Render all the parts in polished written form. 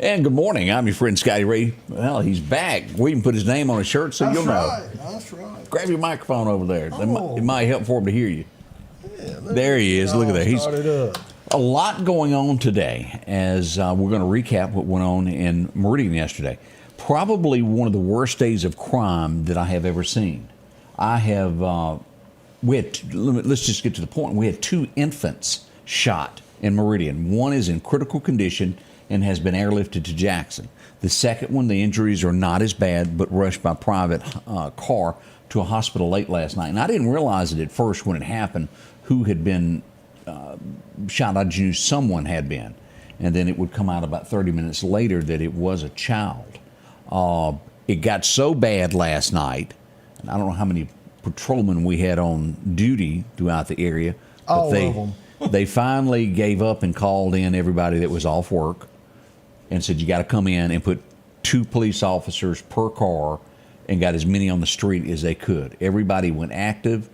And good morning. I'm your friend Scotty Ray. Well, he's back. We even put his name on his shirt so you'll know. That's right. Grab your microphone over there. Oh. It might help for him to hear you. Yeah, There he is. Look at that. He's up. a lot going on today as we're going to recap what went on in Meridian yesterday. Probably one of the worst days of crime that I have ever seen. Let's just get to the point. We had 2 infants shot in Meridian. One is in critical condition and has been airlifted to Jackson. The second one, the injuries are not as bad, but rushed by private car to a hospital late last night. And I didn't realize it at first when it happened who had been shot. I just knew someone had been. And then it would come out about 30 minutes later that it was a child. It got so bad last night, and I don't know how many patrolmen we had on duty throughout the area. But they finally gave up and called in everybody that was off work and said, you got to come in, and put 2 police officers per car and got as many on the street as they could. Everybody went active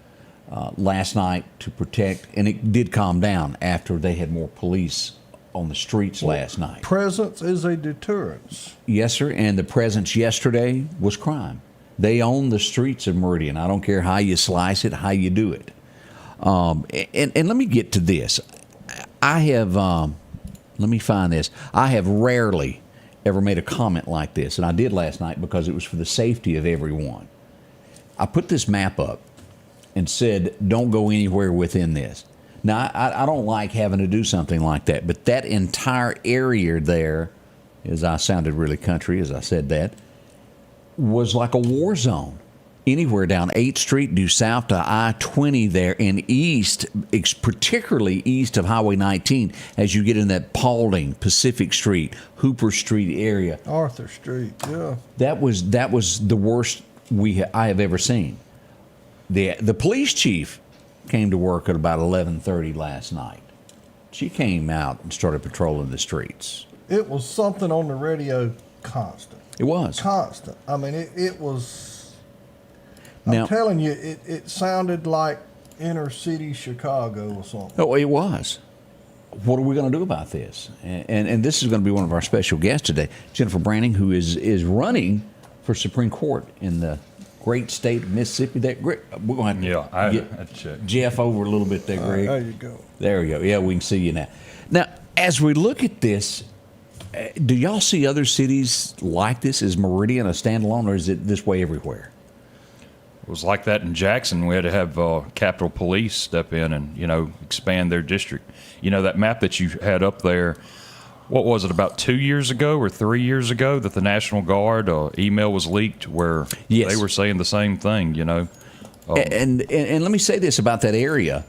last night to protect, and it did calm down after they had more police on the streets last night. Presence is a deterrence. Yes, sir, and the presence yesterday was crime. They own the streets of Meridian. I don't care how you slice it, how you do it. And let me get to this. I have, let me find this. I have rarely ever made a comment like this, and I did last night because it was for the safety of everyone. I put this map up and said, don't go anywhere within this. Now, I don't like having to do something like that, but that entire area there, as I sounded really country as I said that, was like a war zone. Anywhere down 8th Street, due south to I-20 there, and east, particularly east of Highway 19, as you get in that Paulding, Pacific Street, Hooper Street area. Arthur Street, yeah. That was the worst I have ever seen. The police chief came to work at about 11:30 last night. She came out and started patrolling the streets. It was something on the radio constant. It was. Constant. I mean, it was... Now, I'm telling you, it sounded like inner city Chicago or something. Oh, it was. What are we going to do about this? And this is going to be one of our special guests today, Jennifer Branning, who is running for Supreme Court in the great state of Mississippi. We're going to have to get Jeff over a little bit there, Greg. There you go. There we go. Yeah, we can see you now. Now, as we look at this, do y'all see other cities like this? Is Meridian a standalone, or is it this way everywhere? It was like that in Jackson. We had to have Capitol Police step in and, expand their district. That map that you had up there, what was it, about 2 years ago or 3 years ago that the National Guard email was leaked where they were saying the same thing, And let me say this about that area.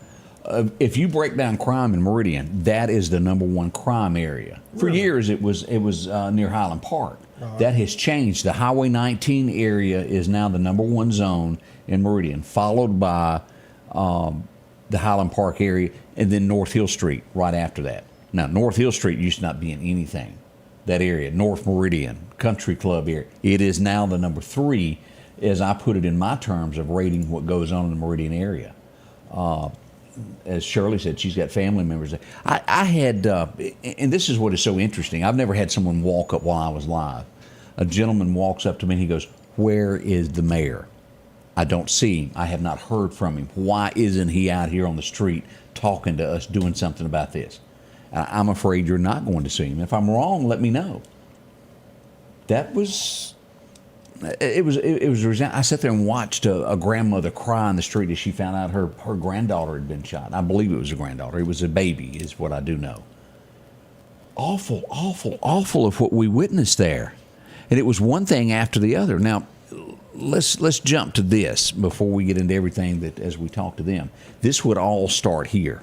If you break down crime in Meridian, that is the #1 crime area. For years, it was near Highland Park. That has changed. The Highway 19 area is now the #1 zone in Meridian, followed by the Highland Park area, and then North Hill Street right after that. Now, North Hill Street used to not be in anything. That area, North Meridian, Country Club area, it is now the #3, as I put it in my terms of rating what goes on in the Meridian area. As Shirley said, she's got family members there. I had, and this is what is so interesting, I've never had someone walk up while I was live. A gentleman walks up to me and he goes, "Where is the mayor? I don't see him. I have not heard from him. Why isn't he out here on the street talking to us, doing something about this?" I'm afraid you're not going to see him. If I'm wrong, let me know. That was... It was. I sat there and watched a grandmother cry in the street as she found out her granddaughter had been shot. I believe it was a granddaughter. It was a baby, is what I do know. Awful, awful, awful of what we witnessed there. And it was one thing after the other. Now, let's jump to this before we get into everything that as we talk to them. This would all start here.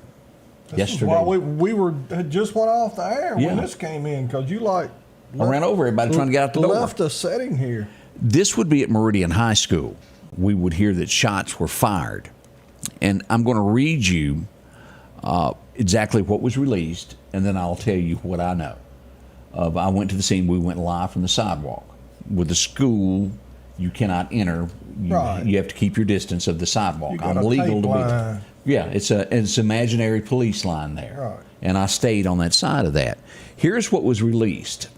Yesterday, Well, we had just went off the air Yeah. when this came in because you I ran over everybody trying to get out the door. Left us sitting here. This would be at Meridian High School. We would hear that shots were fired. And I'm going to read you exactly what was released, and then I'll tell you what I know. I went to the scene. We went live from the sidewalk. With the school, you cannot enter. Right. You have to keep your distance of the sidewalk. You got I'm a legal tape to line. be. Yeah, it's imaginary police line there. Right. And I stayed on that side of that. Here's what was released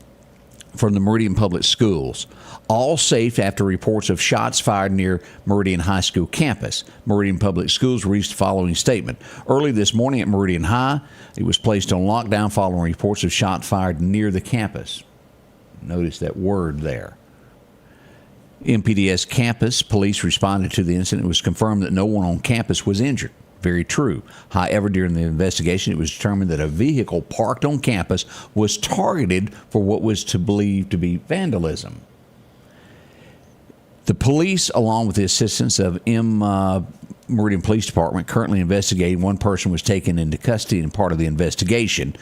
from the Meridian Public Schools. All safe after reports of shots fired near Meridian High School campus. Meridian Public Schools released the following statement. Early this morning at Meridian High, it was placed on lockdown following reports of shots fired near the campus. Notice that word there. MPDS campus police responded to the incident. It was confirmed that no one on campus was injured. Very true. However, during the investigation, it was determined that a vehicle parked on campus was targeted for what was believed to be vandalism. The police, along with the assistance of Meridian Police Department, currently investigating. One person was taken into custody and part of the investigation,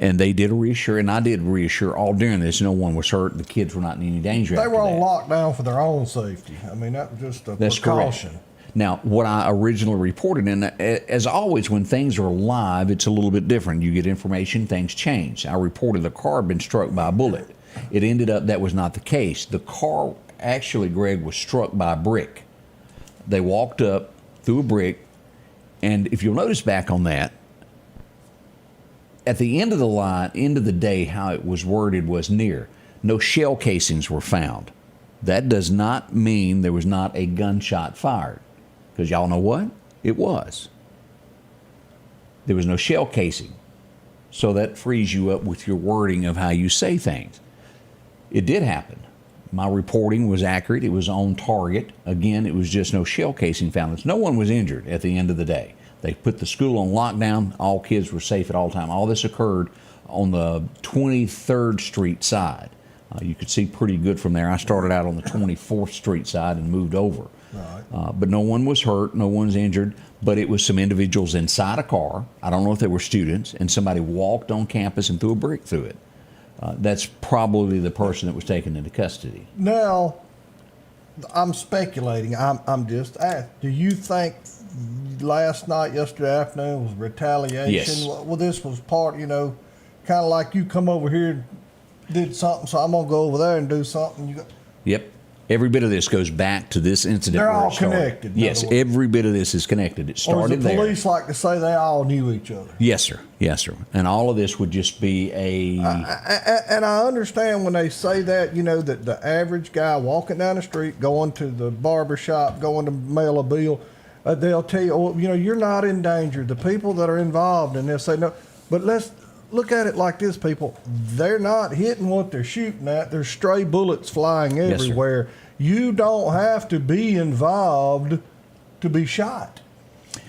and they did reassure, and I did reassure all during this, no one was hurt. The kids were not in any danger. They after were on that. lockdown for their own safety. I mean, that was just a That's precaution. correct. Now, what I originally reported, and as always, when things are live, it's a little bit different. You get information, things change. I reported the car had been struck by a bullet. It ended up that was not the case. The car, actually, Greg, was struck by a brick. They walked up, threw a brick, and if you'll notice back on that, at the end of the line, end of the day, how it was worded was near. No shell casings were found. That does not mean there was not a gunshot fired. Because y'all know what? It was. There was no shell casing. So that frees you up with your wording of how you say things. It did happen. My reporting was accurate. It was on target. Again, it was just no shell casing found. No one was injured at the end of the day. They put the school on lockdown. All kids were safe at all time. All this occurred on the 23rd Street side. You could see pretty good from there. I started out on the 24th Street side and moved over. Right. But no one was hurt, no one's injured, but it was some individuals inside a car. I don't know if they were students, and somebody walked on campus and threw a brick through it. That's probably the person that was taken into custody. Now, I'm speculating. I'm just asking. Do you think last night, yesterday afternoon, was retaliation? Yes. Well, this was part, kind of like you come over here and did something, so I'm going to go over there and do something. Yep. Every bit of this goes back to this incident. They're where all it started. connected, in Yes, other words. every bit of this is connected. It Or started does the there. police like to say they all knew each other? Yes, sir. Yes, sir. And all of this would just be And I understand when they say that, that the average guy walking down the street, going to the barber shop, going to mail a bill, they'll tell you, oh, you're not in danger. The people that are involved in this, they know. But let's look at it like this, people. They're not hitting what they're shooting at. There's stray bullets flying Yes, sir. everywhere. You don't have to be involved to be shot.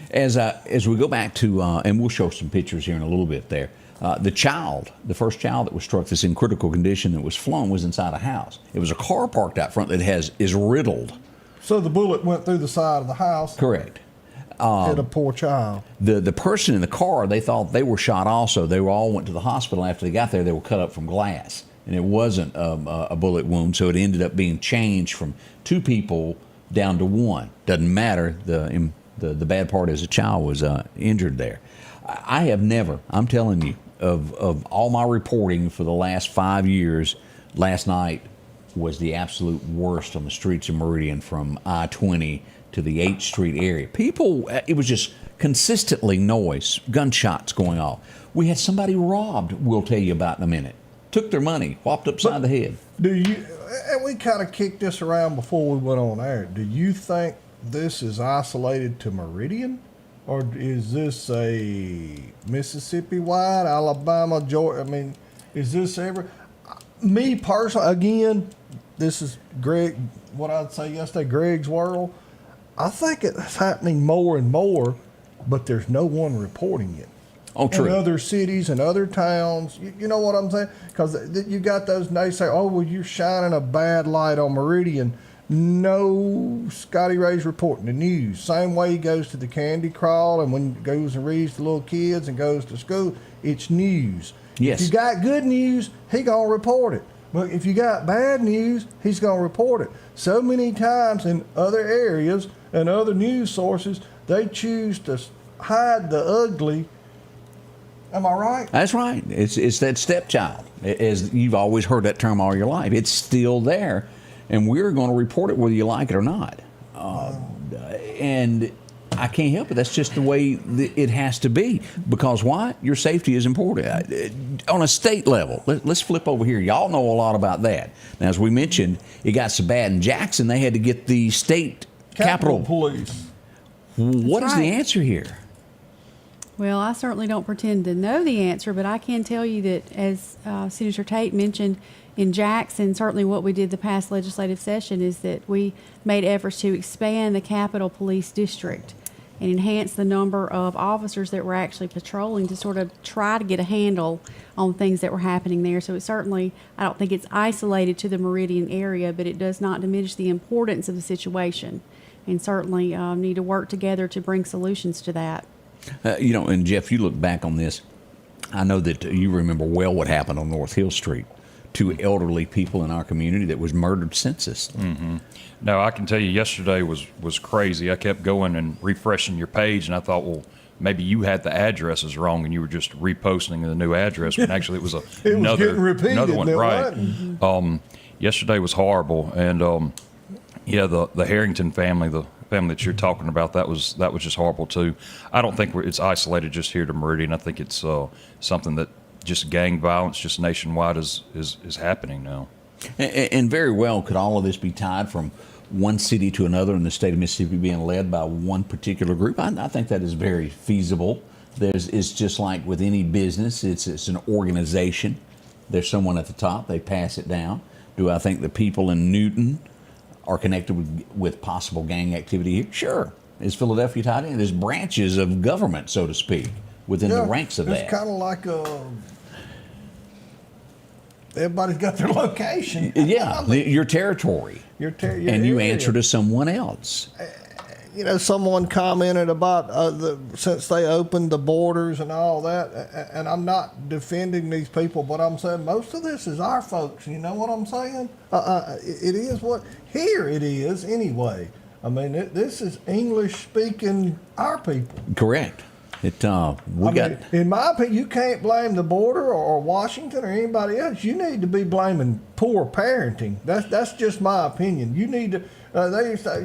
As we go back to, and we'll show some pictures here in a little bit there, the first child that was struck that's in critical condition that was flown was inside a house. It was a car parked out front that is riddled. So the bullet went through the side of the house. Correct. Hit a poor child. The person in the car, they thought they were shot also. They all went to the hospital. After they got there, they were cut up from glass. And it wasn't a bullet wound, so it ended up being changed from 2 people down to 1. Doesn't matter. The bad part is a child was injured there. I have never, I'm telling you, of all my reporting for the last 5 years, last night was the absolute worst on the streets of Meridian from I-20 to the 8th Street area. People, it was just consistently noise, gunshots going off. We had somebody robbed, we'll tell you about in a minute. Took their money, whopped upside the head. Do you? And we kind of kicked this around before we went on air. Do you think this is isolated to Meridian, or is this a Mississippi-wide, Alabama, Georgia? I mean, is this ever? Me personally, again, this is Greg. What I'd say yesterday, Greg's world. I think it's happening more and more, but there's no one reporting it. Oh, true. In other cities and other towns, you know what I'm saying? Because you got those, they say, oh, well, you're shining a bad light on Meridian. No Scotty Ray's Report in the news. Same way he goes to the candy crawl and when he goes and reads to little kids and goes to school, it's news. Yes. If you got good news, he gonna report it. But if you got bad news, he's gonna report it. So many times in other areas and other news sources, they choose to hide the ugly. Am I right? That's right. It's that stepchild. As you've always heard that term all your life. It's still there, and we're going to report it whether you like it or not. And I can't help it. That's just the way it has to be. Because why? Your safety is important. On a state level, let's flip over here. Y'all know a lot about that. Now, as we mentioned, it got so bad in Jackson, they had to get the state Capitol Police. What is right. the answer here? Well, I certainly don't pretend to know the answer, but I can tell you that, as Senator Tate mentioned, in Jackson, certainly what we did the past legislative session is that we made efforts to expand the Capitol Police District and enhance the number of officers that were actually patrolling to sort of try to get a handle on things that were happening there. So it certainly, I don't think it's isolated to the Meridian area, but it does not diminish the importance of the situation, and certainly need to work together to bring solutions to that. And Jeff, you look back on this, I know that you remember well what happened on North Hill Street. 2 elderly people in our community that was murdered senseless. Mm-hmm. No, I can tell you yesterday was crazy. I kept going and refreshing your page, and I thought, well, maybe you had the addresses wrong and you were just reposting the new address, when actually it was another one. Right. Mm-hmm. Yesterday was horrible. And the Harrington family, the family that you're talking about, that was just horrible too. I don't think it's isolated just here to Meridian. I think it's something that just gang violence, just nationwide, is happening now. And very well, could all of this be tied from one city to another in the state of Mississippi being led by one particular group? I think that is very feasible. It's just like with any business, it's an organization. There's someone at the top, they pass it down. Do I think the people in Newton are connected with possible gang activity here? Sure. Is Philadelphia tied in? There's branches of government, so to speak, within the ranks of that. It's kind of like everybody's got their location. Yeah, your territory. Your and you area. answer to someone else. Someone commented about since they opened the borders and all that, and I'm not defending these people, but I'm saying most of this is our folks. You know what I'm saying? It is what here it is anyway. I mean, this is English-speaking our people. Correct. In my opinion, you can't blame the border or Washington or anybody else. You need to be blaming poor parenting. That's just my opinion. You need to. They used to,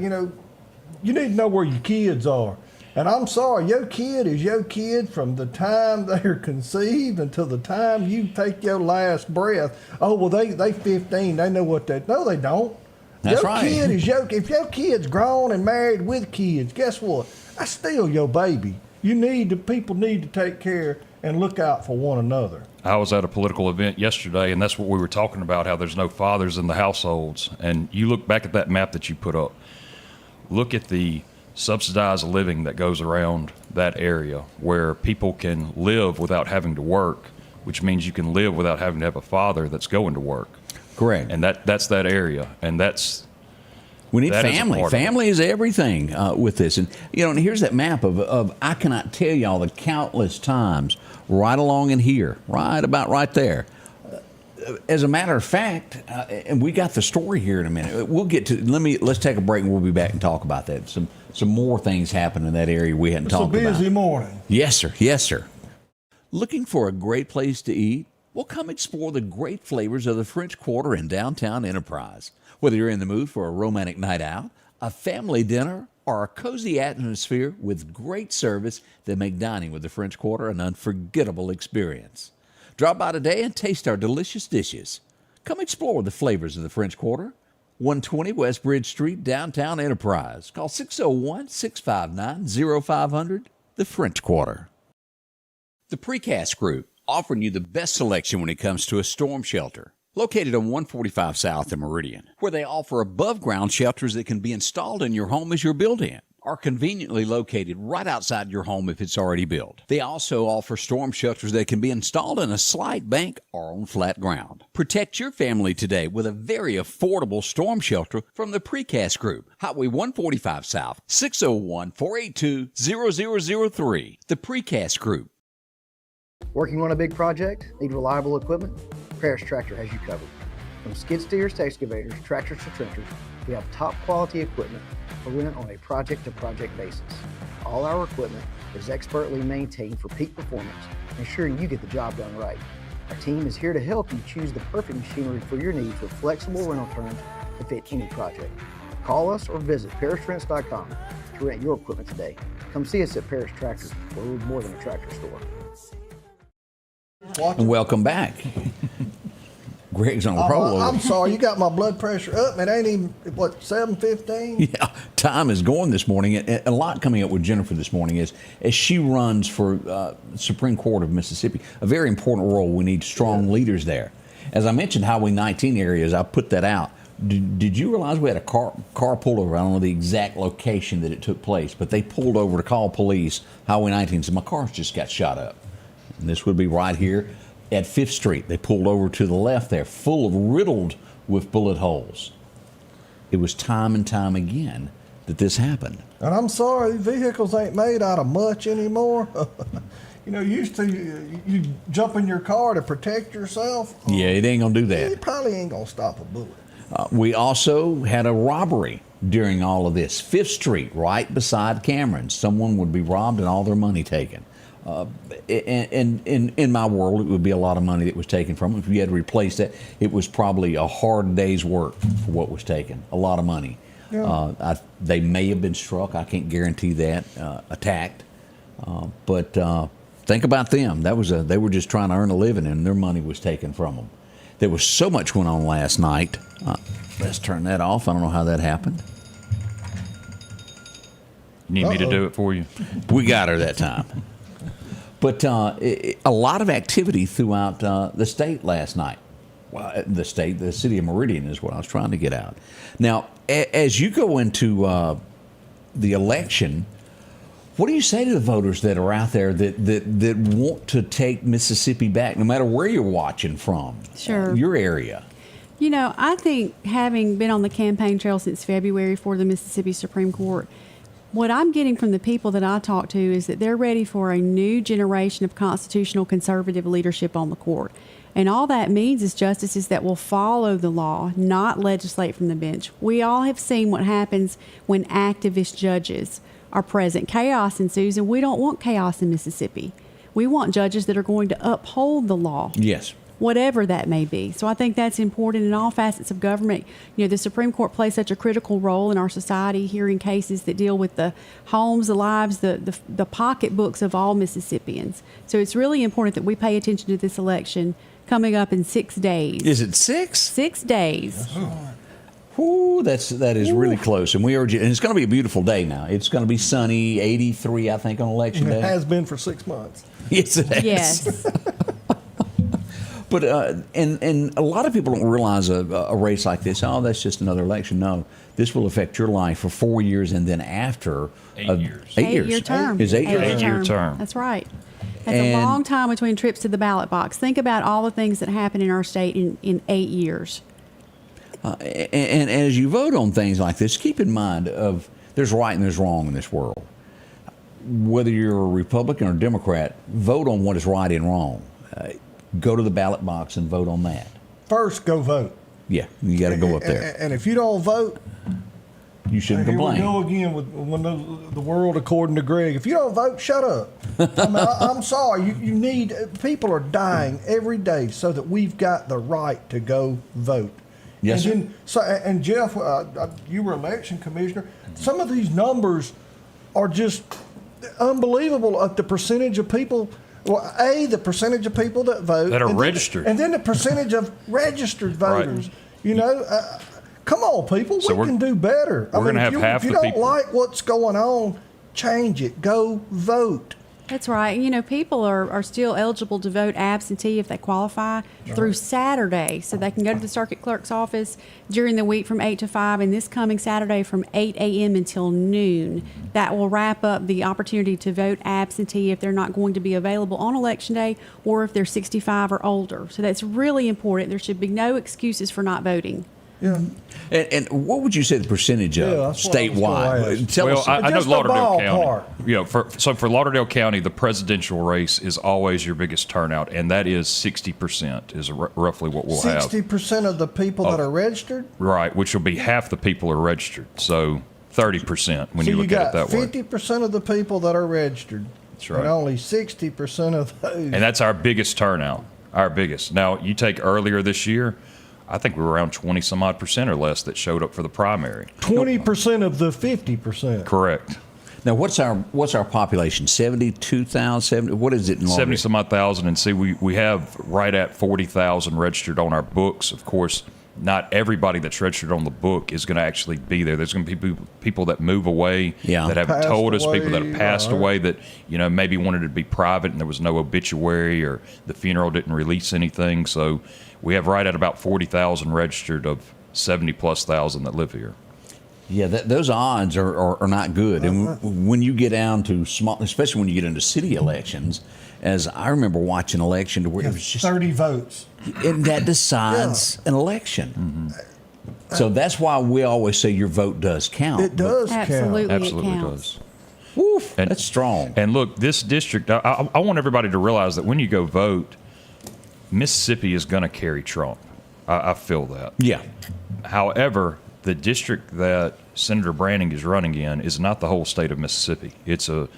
you need to know where your kids are. And I'm sorry, your kid is your kid from the time they're conceived until the time you take your last breath. Oh, well, they 15. They know what they. No, they don't. That's your right. Kid is if your kid's grown and married with kids, guess what? That's still your baby. People need to take care and look out for one another. I was at a political event yesterday, and that's what we were talking about, how there's no fathers in the households. And you look back at that map that you put up, look at the subsidized living that goes around that area where people can live without having to work, which means you can live without having to have a father that's going to work. Correct. And that's that area. And we need that family. Family is everything with this. And, and here's that map of I cannot tell y'all the countless times right along in here, right about right there. As a matter of fact, and we got the story here in a minute. We'll get to, let's take a break and we'll be back and talk about that. Some more things happen in that area we hadn't talked about. It's a busy morning. Yes, sir. Yes, sir. Looking for a great place to eat? Well, come explore the great flavors of the French Quarter in downtown Enterprise. Whether you're in the mood for a romantic night out, a family dinner, or a cozy atmosphere with great service that make dining with the French Quarter an unforgettable experience. Drop by today and taste our delicious dishes. Come explore the flavors of the French Quarter. 120 West Bridge Street, downtown Enterprise. Call 601-659-0500, the French Quarter. The Precast Group, offering you the best selection when it comes to a storm shelter. Located on 145 South in Meridian, where they offer above-ground shelters that can be installed in your home as you're built in, are conveniently located right outside your home if it's already built. They also offer storm shelters that can be installed in a slight bank or on flat ground. Protect your family today with a very affordable storm shelter from the Precast Group. Highway 145 South, 601-482-0003. The Precast Group. Working on a big project? Need reliable equipment? Paris Tractor has you covered. From skid steers to excavators, tractors to trenchers, we have top quality equipment for rent on a project-to-project basis. All our equipment is expertly maintained for peak performance, ensuring you get the job done right. Our team is here to help you choose the perfect machinery for your needs with flexible rental terms to fit any project. Call us or visit parisrents.com to rent your equipment today. Come see us at Paris Tractor, where we're more than a tractor store. And welcome back. Greg's on a roll. I'm sorry, you got my blood pressure up. It ain't even, 7:15? Yeah, time is going this morning. A lot coming up with Jennifer this morning as she runs for Supreme Court of Mississippi. A very important role. We need strong leaders there. As I mentioned, Highway 19 areas, I put that out. Did you realize we had a car pulled over? I don't know the exact location that it took place, but they pulled over to call police. Highway 19 said, my car's just got shot up. And this would be right here at 5th Street. They pulled over to the left there, riddled with bullet holes. It was time and time again that this happened. And I'm sorry, these vehicles ain't made out of much anymore. Used to you jump in your car to protect yourself. Yeah, it ain't going to do that. It probably ain't going to stop a bullet. We also had a robbery during all of this. 5th Street, right beside Cameron. Someone would be robbed and all their money taken. In my world, it would be a lot of money that was taken from them. If you had to replace that, it was probably a hard day's work for what was taken. A lot of money. Yeah. They may have been struck. I can't guarantee that. Attacked. But think about them. They were just trying to earn a living, and their money was taken from them. There was so much went on last night. Let's turn that off. I don't know how that happened. You need me to do it for you? We got her that time. But a lot of activity throughout the state last night. Well, the city of Meridian is what I was trying to get out. Now, as you go into the election, what do you say to the voters that are out there that want to take Mississippi back, no matter where you're watching from? Sure. Your area. I think having been on the campaign trail since February for the Mississippi Supreme Court, what I'm getting from the people that I talk to is that they're ready for a new generation of constitutional conservative leadership on the court. And all that means is justices that will follow the law, not legislate from the bench. We all have seen what happens when activist judges are present. Chaos ensues, and we don't want chaos in Mississippi. We want judges that are going to uphold the law. Yes. Whatever that may be. So I think that's important in all facets of government. The Supreme Court plays such a critical role in our society, hearing cases that deal with the homes, the lives, the pocketbooks of all Mississippians. So it's really important that we pay attention to this election coming up in 6 days. Is it 6? 6 days. Ooh, that is really close, and we urge you. And it's going to be a beautiful day now. It's going to be sunny, 83, I think, on election day. It has been for 6 months. Yes, it has. Yes. But and a lot of people don't realize a race like this. Oh, that's just another election. No, this will affect your life for 4 years, and then after 8 years. 8 years. 8-year term. Is 8 years? 8-year term. That's right. That's And- a long time between trips to the ballot box. Think about all the things that happen in our state in 8 years. And as you vote on things like this, keep in mind there's right and there's wrong in this world. Whether you're a Republican or Democrat, vote on what is right and wrong. Go to the ballot box and vote on that. First, go vote. Yeah, you got to go up there. And if you don't vote, You shouldn't here we complain. go again with the world according to Greg. If you don't vote, shut up. I'm sorry. You need. People are dying every day so that we've got the right to go vote. Yes, and and Jeff, you were election commissioner. Some of these numbers are just unbelievable. Of the percentage of people. Well, the percentage of people that vote that are and registered, and then the percentage of registered voters. Right. Come on, people. So we can do better. We're going to have half If you the don't people. like what's going on, change it. Go vote. That's right. You know, people are still eligible to vote absentee if they qualify through Saturday. So they can go to the circuit clerk's office during the week from 8 to 5, and this coming Saturday from 8 a.m. until noon. That will wrap up the opportunity to vote absentee if they're not going to be available on Election Day or if they're 65 or older. So that's really important. There should be no excuses for not voting. Yeah. And what would you say the percentage of Yeah, that's what I was gonna statewide? ask. Tell Well, us. I know Just a Lauderdale ballpark. County. You know, for Lauderdale County, the presidential race is always your biggest turnout, and that is 60% is roughly what we'll have. 60% of the people that are registered. Right, which will be half the people are registered. So 30% when So you look at it got that way. 50% of the people that are registered. That's right. And only 60% of those. And that's our biggest turnout, our biggest. Now, you take earlier this year, I think we were around 20 some odd percent or less that showed up for the primary. 20% of the 50%. Correct. Now, what's our population? 72,000? What is it in Lauderdale? 70 some odd thousand. And see, we have right at 40,000 registered on our books. Of course, not everybody that's registered on the book is going to actually be there. There's going to be people that move away Yeah. that haven't Passed told us, people that away, have passed right. away that, you know, maybe wanted to be private and there was no obituary or the funeral didn't release anything. So we have right at about 40,000 registered of 70 plus thousand that live here. Yeah, those odds are not good. And when you get down to small, especially when you get into city elections, as I remember watching election to where it was just 30 votes. and that decides an election. So that's why we always say your vote does count. It does Absolutely, count. Absolutely it counts. does. Woof, And- that's strong. And look, this district, I want everybody to realize that when you go vote, Mississippi is going to carry Trump. I feel that. Yeah. However, the district that Senator Branning is running in is not the whole state of Mississippi. It's a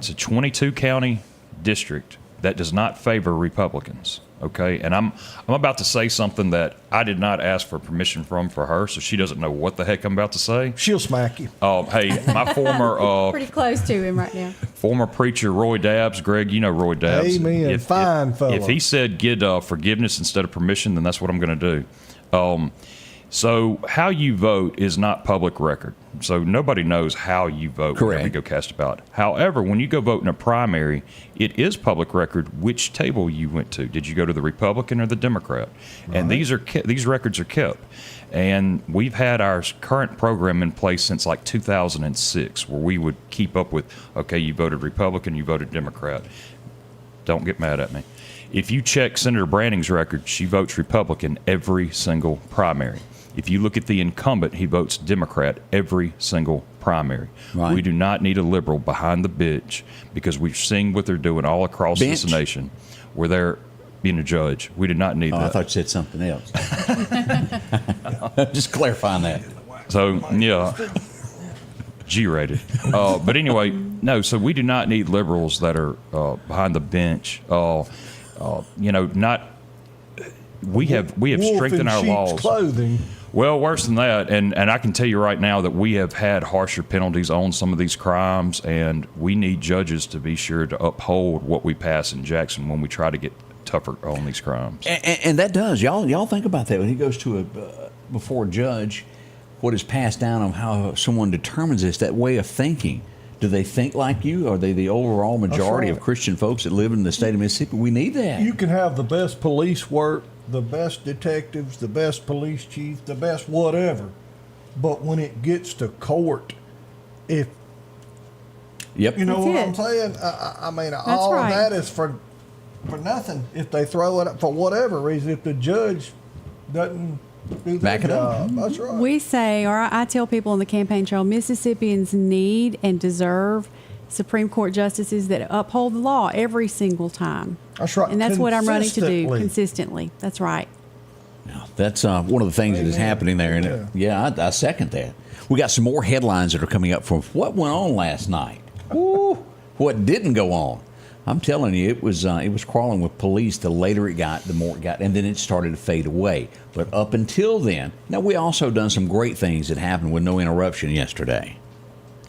22 county district that does not favor Republicans. Okay, and I'm about to say something that I did not ask for permission for her, so she doesn't know what the heck I'm about to say. She'll smack you. Hey, my Pretty close to him right now. former preacher Roy Dabbs, Greg, you know Roy Dabbs. Amen. Fine fellow. If he said get forgiveness instead of permission, then that's what I'm going to do. So how you vote is not public record. So nobody knows how you vote Correct. whenever you go cast a ballot. However, when you go vote in a primary, it is public record which table you went to. Did you go to the Republican or the Democrat? And these records are kept. And we've had our current program in place since like 2006, where we would keep up with, okay, you voted Republican, you voted Democrat. Don't get mad at me. If you check Senator Branning's record, she votes Republican every single primary. If you look at the incumbent, he votes Democrat every single primary. Right. We do not need a liberal behind the bench because we've seen what they're doing all across this Bench? nation where they're being a judge. We do not need Oh, that. I thought you said something else. Just clarifying that. So, yeah, G-rated. But anyway, no, so we do not need liberals that are behind the bench. We have Wolf strengthened in our sheep's laws. clothing. Well, worse than that, and I can tell you right now that we have had harsher penalties on some of these crimes, and we need judges to be sure to uphold what we pass in Jackson when we try to get tougher on these crimes. And that does. Y'all think about that. When he goes to before a judge, what is passed down on how someone determines this, that way of thinking. Do they think like you? Are they the overall majority right. of Christian folks that live in the state of Mississippi? We need that. You can have the best police work, the best detectives, the best police chief, the best whatever. But when it gets to court, if Yep. you know That's what it. I'm saying, I mean, all right. of that is for nothing. If they throw it up for whatever reason, if the judge doesn't do their Back it up. job, that's right. We say, or I tell people on the campaign trail, Mississippians need and deserve Supreme Court justices that uphold the law every single time. That's right. And that's what I'm running to do Consistently. consistently. That's right. Now, that's one of the things that is Amen. happening there. And I second that. We got some more headlines that are coming up from what went on last night. Woo, what didn't go on. I'm telling you, it was crawling with police. The later it got, the more it got, and then it started to fade away. But up until then, now we also done some great things that happened with no interruption yesterday.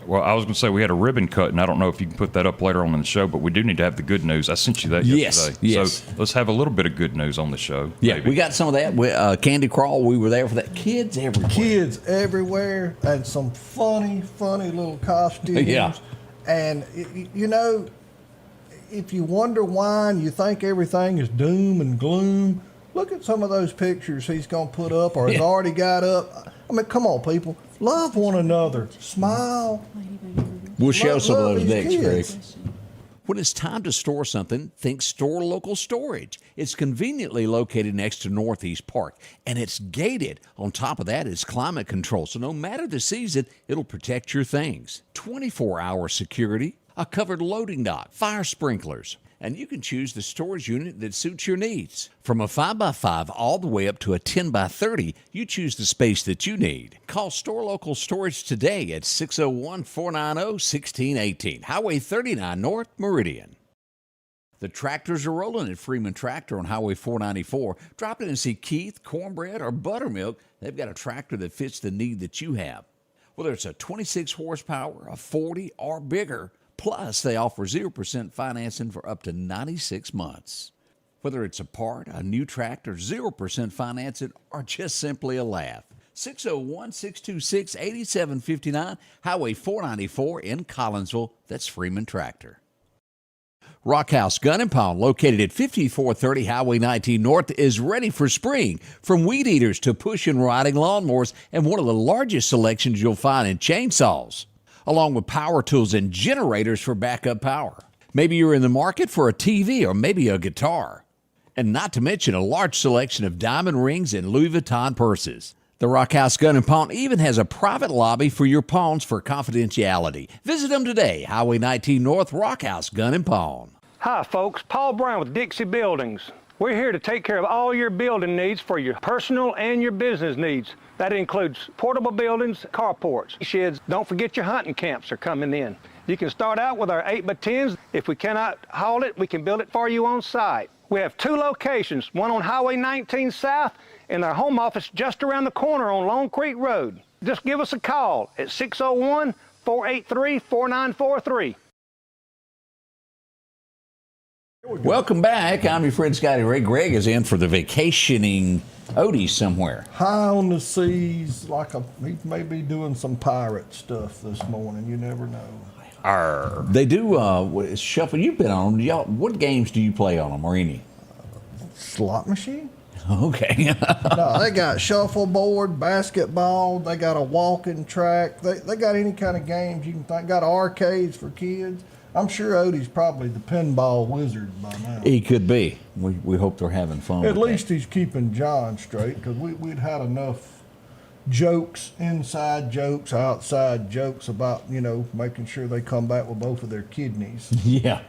Well, I was going to say we had a ribbon cut, and I don't know if you can put that up later on in the show, but we do need to have the good news. I sent you that yesterday. Yes. So let's have a little bit of good news on the show. Yeah, maybe. we got some of that. Candy Crawl, we were there for that. Kids everywhere. Kids everywhere and some funny little costumes. Yeah. And, you know, if you wonder why and you think everything is doom and gloom, look at some of those pictures he's going to put up or has already got up. I mean, come on, people. Love one another. Smile. We'll show Love- some of love those these next, Greg. kids. When it's time to store something, think Store Local Storage. It's conveniently located next to Northeast Park, and it's gated. On top of that, it's climate control, so no matter the season, it'll protect your things. 24-hour security, a covered loading dock, fire sprinklers, and you can choose the storage unit that suits your needs. From a 5x5 all the way up to a 10x30, you choose the space that you need. Call Store Local Storage today at 601-490-1618, Highway 39 North, Meridian. The tractors are rolling at Freeman Tractor on Highway 494. Drop in and see Keith, Cornbread, or Buttermilk. They've got a tractor that fits the need that you have. Whether it's a 26 horsepower, a 40, or bigger, plus, they offer 0% financing for up to 96 months. Whether it's a part, a new tractor, 0% financing, or just simply a laugh. 601-626-8759, Highway 494 in Collinsville. That's Freeman Tractor. Rockhouse Gun and Pawn, located at 5430 Highway 19 North, is ready for spring. From weed eaters to push and riding lawnmowers, and one of the largest selections you'll find in chainsaws, along with power tools and generators for backup power. Maybe you're in the market for a TV or maybe a guitar. And not to mention a large selection of diamond rings and Louis Vuitton purses. The Rockhouse Gun and Pawn even has a private lobby for your pawns for confidentiality. Visit them today, Highway 19 North, Rockhouse Gun and Pawn. Hi folks, Paul Brown with Dixie Buildings. We're here to take care of all your building needs for your personal and your business needs. That includes portable buildings, carports, sheds. Don't forget your hunting camps are coming in. You can start out with our 8x10s. If we cannot haul it, we can build it for you on site. We have 2 locations, one on Highway 19 South and our home office just around the corner on Long Creek Road. Just give us a call at 601-483-4943. Welcome back. I'm your friend Scotty Ray. Greg is in for the vacationing Odie somewhere. High on the seas, he may be doing some pirate stuff this morning. You never know. Arr. They do shuffle. You've been on them. Y'all, what games do you play on them, or any? Slot machine? Okay. No, they got shuffleboard, basketball. They got a walking track. They got any kind of games you can think. Got arcades for kids. I'm sure Odie's probably the pinball wizard by now. He could be. We hope they're having fun. At with least he's keeping John straight, because we'd had enough jokes, inside jokes, outside jokes about, making sure they come back with both of their kidneys. that. Yeah.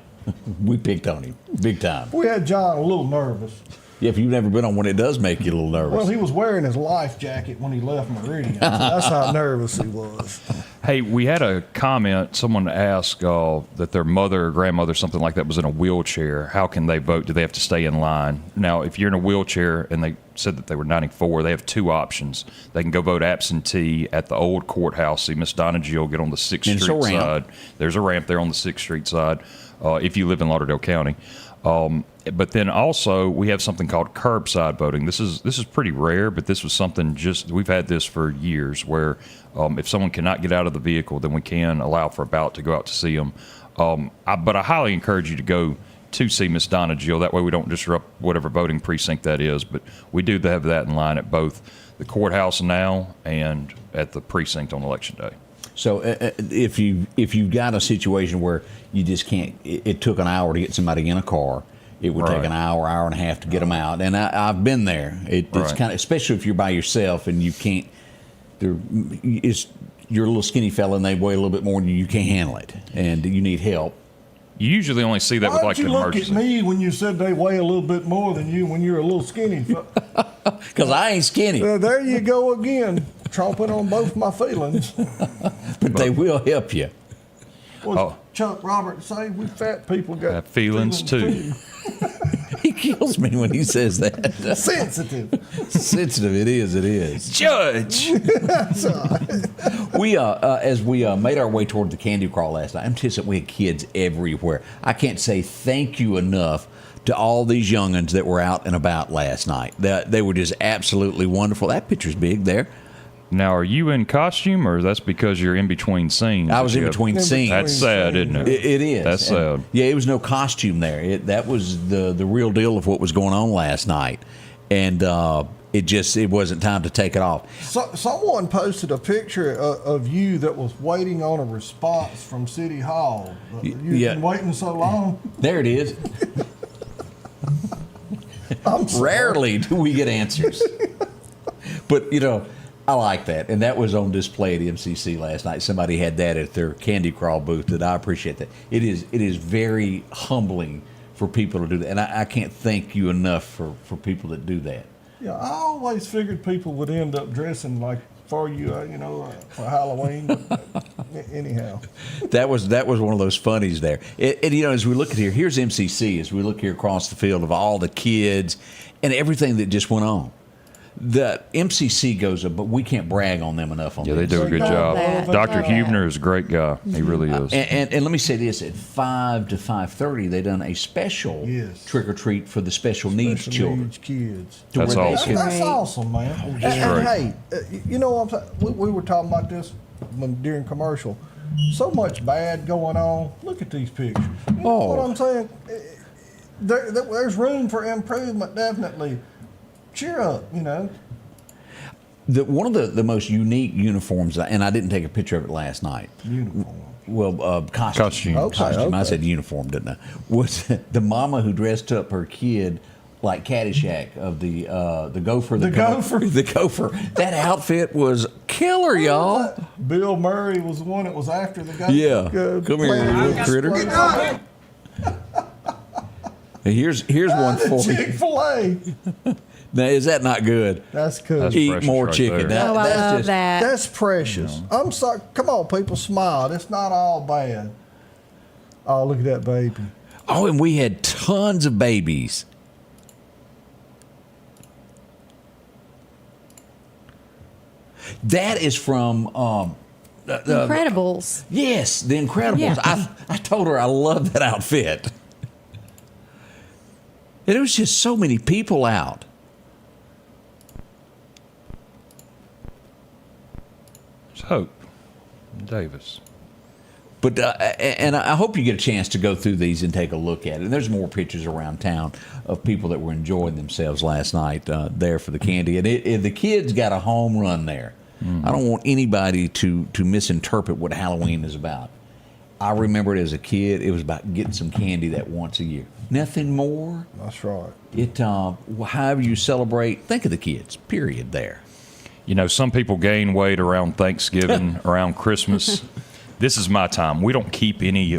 We picked on him big time. We had John a little nervous. Yeah, if you've never been on one, it does make you a little nervous. Well, he was wearing his life jacket when he left Meridian. So that's how nervous he was. Hey, we had a comment. Someone asked that their mother or grandmother, something like that, was in a wheelchair. How can they vote? Do they have to stay in line? Now, if you're in a wheelchair and they said that they were 94, they have 2 options. They can go vote absentee at the old courthouse. See Miss Donna Jill, get on the 6th And Street side. There's a ramp there on the 6th Street side if you live in Lauderdale County. But then also we have something called curbside voting. This is pretty rare, but this was something we've had this for years where if someone cannot get out of the vehicle, then we can allow for a ballot to go out to see them. But I highly encourage you to go to see Miss Donna Jill. That way we don't disrupt whatever voting precinct that is. But we do have that in line at both the courthouse now and at the precinct on Election Day. So if you've got a situation where you just can't, it took an hour to get somebody in a car. It would take an hour and a half to get them out, and I've been there. It's kind of, especially if you're by yourself and you can't. You're a little skinny fella and they weigh a little bit more than you can't handle it, and you need help. You usually only see that with like an Why emergency. did you look at me when you said they weigh a little bit more than you when you're a little skinny? Because I ain't skinny. There you go again, tromping on both my feelings. But they will help you. Well, Chuck Roberts say we fat people got Have feelings too. He kills me when he says that. Sensitive. Sensitive, it is. Judge! We as we made our way toward the candy crawl last night, I'm just we had kids everywhere. I can't say thank you enough to all these young'uns that were out and about last night. They were just absolutely wonderful. That picture's big there. Now, are you in costume, or that's because you're in between scenes? I was in between scenes. That's sad, isn't it? It is. That's sad. Yeah, it was no costume there. That was the real deal of what was going on last night, and it wasn't time to take it off. Someone posted a picture of you that was waiting on a response from City Hall. You've been waiting so long. There it is. Rarely do we get answers, but I like that, and that was on display at MCC last night. Somebody had that at their Candy Crawl booth, and I appreciate that. It is very humbling for people to do that, and I can't thank you enough for people that do that. Yeah, I always figured people would end up dressing like for you, for Halloween. But anyhow, that was one of those funnies there. And as we look at here's MCC. As we look here across the field of all the kids and everything that just went on. The MCC goes up, but we can't brag on them enough. They do a good job. Dr. Huebner is a great guy. He really is. And let me say this: at 5 to 5:30, they done a special trick or treat for the special needs children. Kids. That's awesome. That's awesome, man. And hey, what I'm saying? We were talking about this during commercial. So much bad going on. Look at these pictures. You know what I'm saying? There's room for improvement, definitely. Cheer up, One of the most unique uniforms, and I didn't take a picture of it last night. Uniform. Well, costume. Okay, costume. okay. I said uniform, didn't I? Was the mama who dressed up her kid like Caddyshack of the gopher. The gopher. That outfit was killer, y'all. Bill Murray was the one that was after the gopher. Yeah. Come here, you little critter. Here's one for you. Chick-fil-A. Now, is that not good? That's cool. That's Eat more right chicken. there. I love that. That's precious. I'm sorry. Come on, people, smile. It's not all bad. Oh, look at that baby. Oh, and we had tons of babies. That is from Incredibles. Yes, The Incredibles. Yeah. I told her I love that outfit. And there was just so many people out. It's Hope Davis. But and I hope you get a chance to go through these and take a look at it. And there's more pictures around town of people that were enjoying themselves last night there for the candy. And the kids got a home run there. Mm-hmm. I don't want anybody to misinterpret what Halloween is about. I remember it as a kid. It was about getting some candy that once a year. Nothing more. That's right. However you celebrate, think of the kids, period, there. Some people gain weight around Thanksgiving, around Christmas. This is my time. We don't keep any,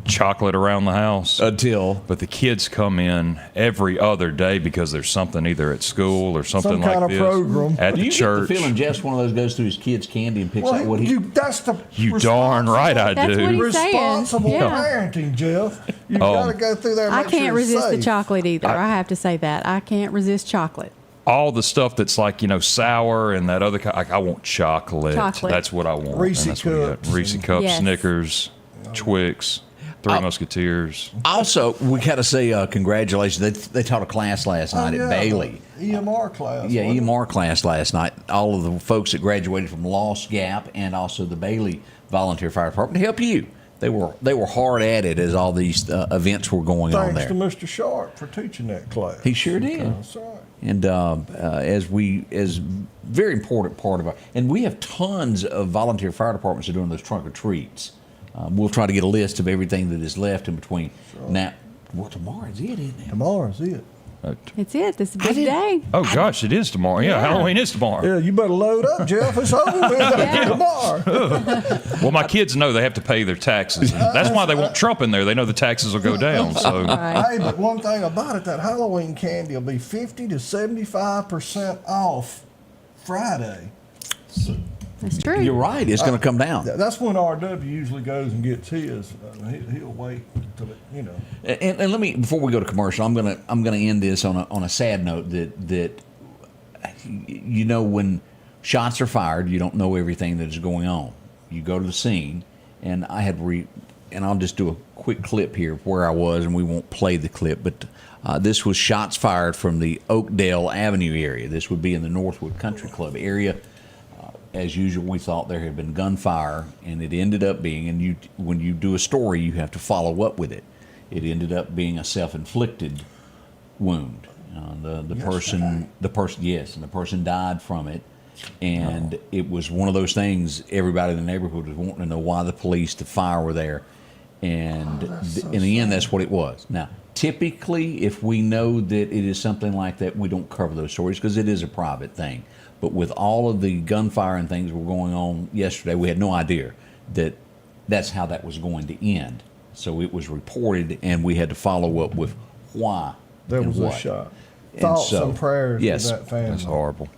chocolate around the house. But the kids come in every other day because there's something either at school or something Some like kind of this. program. At Do the you church. get the feeling Jeff's one of those goes through his kids' candy and picks out what he... You darn right I That's do. what he's saying. Responsible Yeah. parenting, Jeff. You've got to go through there and I make sure can't it's resist the safe. chocolate either. I have to say that. I can't resist chocolate. All the stuff that's sour and that other kind. I want chocolate. Chocolate. That's what I want. Reese And that's what you got. Cups. Reese Cups, Yes. Snickers, Twix, Three Musketeers. Also, we got to say congratulations. They taught a class last night at Bailey. EMR class. Yeah, wasn't it? EMR class last night. All of the folks that graduated from Lost Gap and also the Bailey Volunteer Fire Department to help you. They were hard at it as all these events were going on Thanks there. to Mr. Sharp for teaching that class. He sure did. That's right. And as very important part of and we have tons of volunteer fire departments that are doing those trunk or treats. We'll try to get a list of everything that is left in between. Sure. Now, tomorrow's it, isn't it? Tomorrow's it. It's it. This is a big day. Oh, gosh, it is tomorrow. Yeah, Halloween is tomorrow. Yeah, you better load up, Jeff. It's over with tomorrow. Well, my kids know they have to pay their taxes. That's why they want Trump in there. They know the taxes will go down. So, Hey, but one thing about it, that Halloween candy will be 50 to 75% off Friday. So That's true. You're right. It's going to come down. that's when RW usually goes and gets his. He'll wait until it, And let me, before we go to commercial, I'm gonna end this on a sad note that when shots are fired, you don't know everything that is going on. You go to the scene, and and I'll just do a quick clip here of where I was, and we won't play the clip, but this was shots fired from the Oakdale Avenue area. This would be in the Northwood Country Club area. as usual, we thought there had been gunfire, and it ended up being, and when you do a story, you have to follow up with it. It ended up being a self-inflicted wound. The person died from it, and it was one of those things. Everybody in the neighborhood was wanting to know why the police, the fire were there, and in the end, that's what it was. Now, typically, if we know that it is something like that, we don't cover those stories because it is a private thing. But with all of the gunfire and things were going on yesterday, we had no idea that that's how that was going to end. So it was reported, and we had to follow up with why There and was what. a shot. And Thoughts so, and prayers yes, for that family. That's horrible.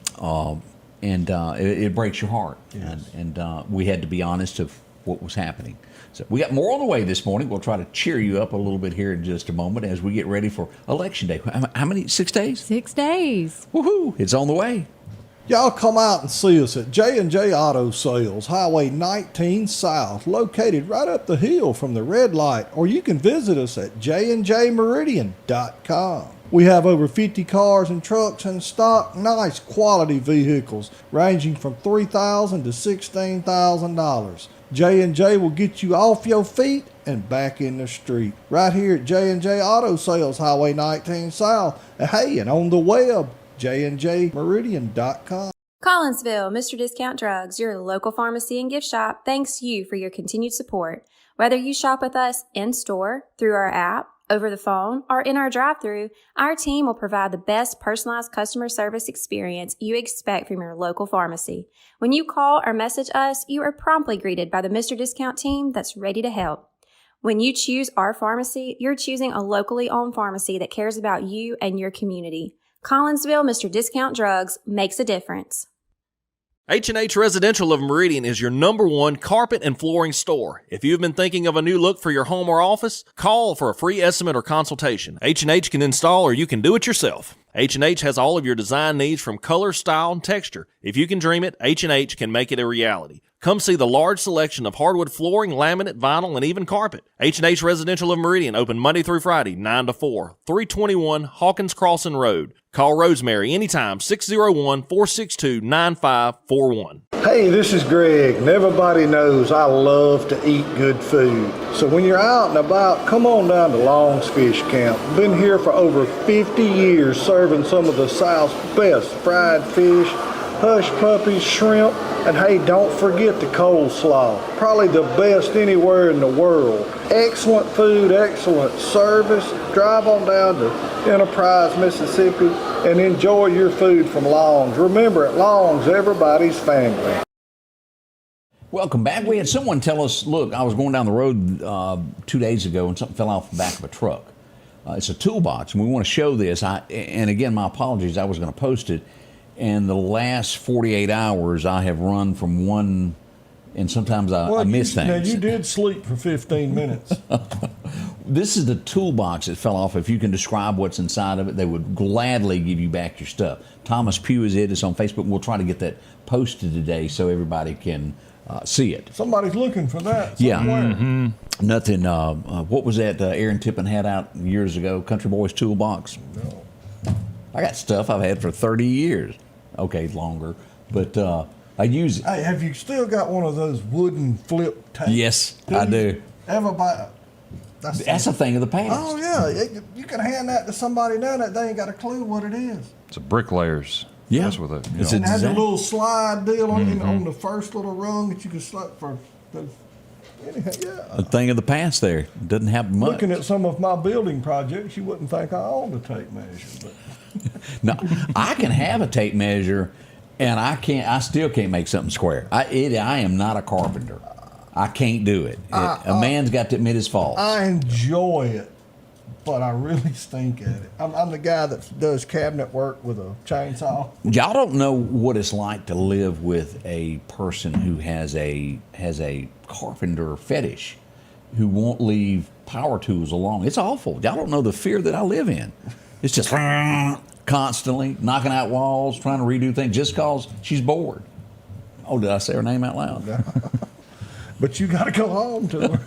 It breaks your heart. Yes. And we had to be honest of what was happening. So we got more on the way this morning. We'll try to cheer you up a little bit here in just a moment as we get ready for Election Day. How many? 6 days? 6 days. Woohoo! It's on the way. Y'all come out and see us at J&J Auto Sales, Highway 19 South, located right up the hill from the red light, or you can visit us at jnjmeridian.com. We have over 50 cars and trucks in stock, nice quality vehicles ranging from $3,000 to $16,000. J&J will get you off your feet and back in the street. Right here at J&J Auto Sales, Highway 19 South. And on the web, jnjmeridian.com. Collinsville, Mr. Discount Drugs, your local pharmacy and gift shop, thanks you for your continued support. Whether you shop with us in-store, through our app, over the phone, or in our drive-thru, our team will provide the best personalized customer service experience you expect from your local pharmacy. When you call or message us, you are promptly greeted by the Mr. Discount team that's ready to help. When you choose our pharmacy, you're choosing a locally owned pharmacy that cares about you and your community. Collinsville, Mr. Discount Drugs, makes a difference. H&H Residential of Meridian is your #1 carpet and flooring store. If you've been thinking of a new look for your home or office, call for a free estimate or consultation. H&H can install or you can do it yourself. H&H has all of your design needs from color, style, and texture. If you can dream it, H&H can make it a reality. Come see the large selection of hardwood flooring, laminate, vinyl, and even carpet. H&H Residential of Meridian, open Monday through Friday, 9 to 4, 321 Hawkins Crossing Road. Call Rosemary anytime, 601-462-9541. Hey, this is Greg, and everybody knows I love to eat good food. So when you're out and about, come on down to Long's Fish Camp. Been here for over 50 years serving some of the South's best fried fish, hush puppies, shrimp, and hey, don't forget the coleslaw. Probably the best anywhere in the world. Excellent food, excellent service. Drive on down to Enterprise, Mississippi, and enjoy your food from Long's. Remember, at Long's, everybody's family. Welcome back. We had someone tell us, look, I was going down the road 2 days ago and something fell off the back of a truck. It's a toolbox, and we want to show this. And again, my apologies, I was going to post it. And the last 48 hours, I have run from one, and sometimes I miss things. Now, you did sleep for 15 minutes. This is the toolbox that fell off. If you can describe what's inside of it, they would gladly give you back your stuff. Thomas Pugh is it. It's on Facebook. We'll try to get that posted today so everybody can see it. Somebody's looking for that Yeah. somewhere. Mm-hmm. Nothing. What was that Aaron Tippin had out years ago? Country Boys Toolbox. No. I got stuff I've had for 30 years. Okay, longer, but I use it. Hey, have you still got one of those wooden flip tapes? Yes, I do. Ever buy? That's a thing of the past. Oh yeah, you can hand that to somebody now that they ain't got a clue what it is. It's a bricklayers. Yeah. That's with it. It's And it has a exact- little slide deal on the first little rung that you can slide for. Anyhow, yeah. A thing of the past there. Doesn't happen much. Looking at some of my building projects, you wouldn't think I owned a tape measure, but. No, I can have a tape measure, and I still can't make something square. I am not a carpenter. I can't do it. A man's got to admit his faults. I enjoy it, but I really stink at it. I'm the guy that does cabinet work with a chainsaw. Y'all don't know what it's like to live with a person who has a carpenter fetish, who won't leave power tools alone. It's awful. Y'all don't know the fear that I live in. It's just constantly knocking out walls, trying to redo things just because she's bored. Oh, did I say her name out loud? But you got to go home to her.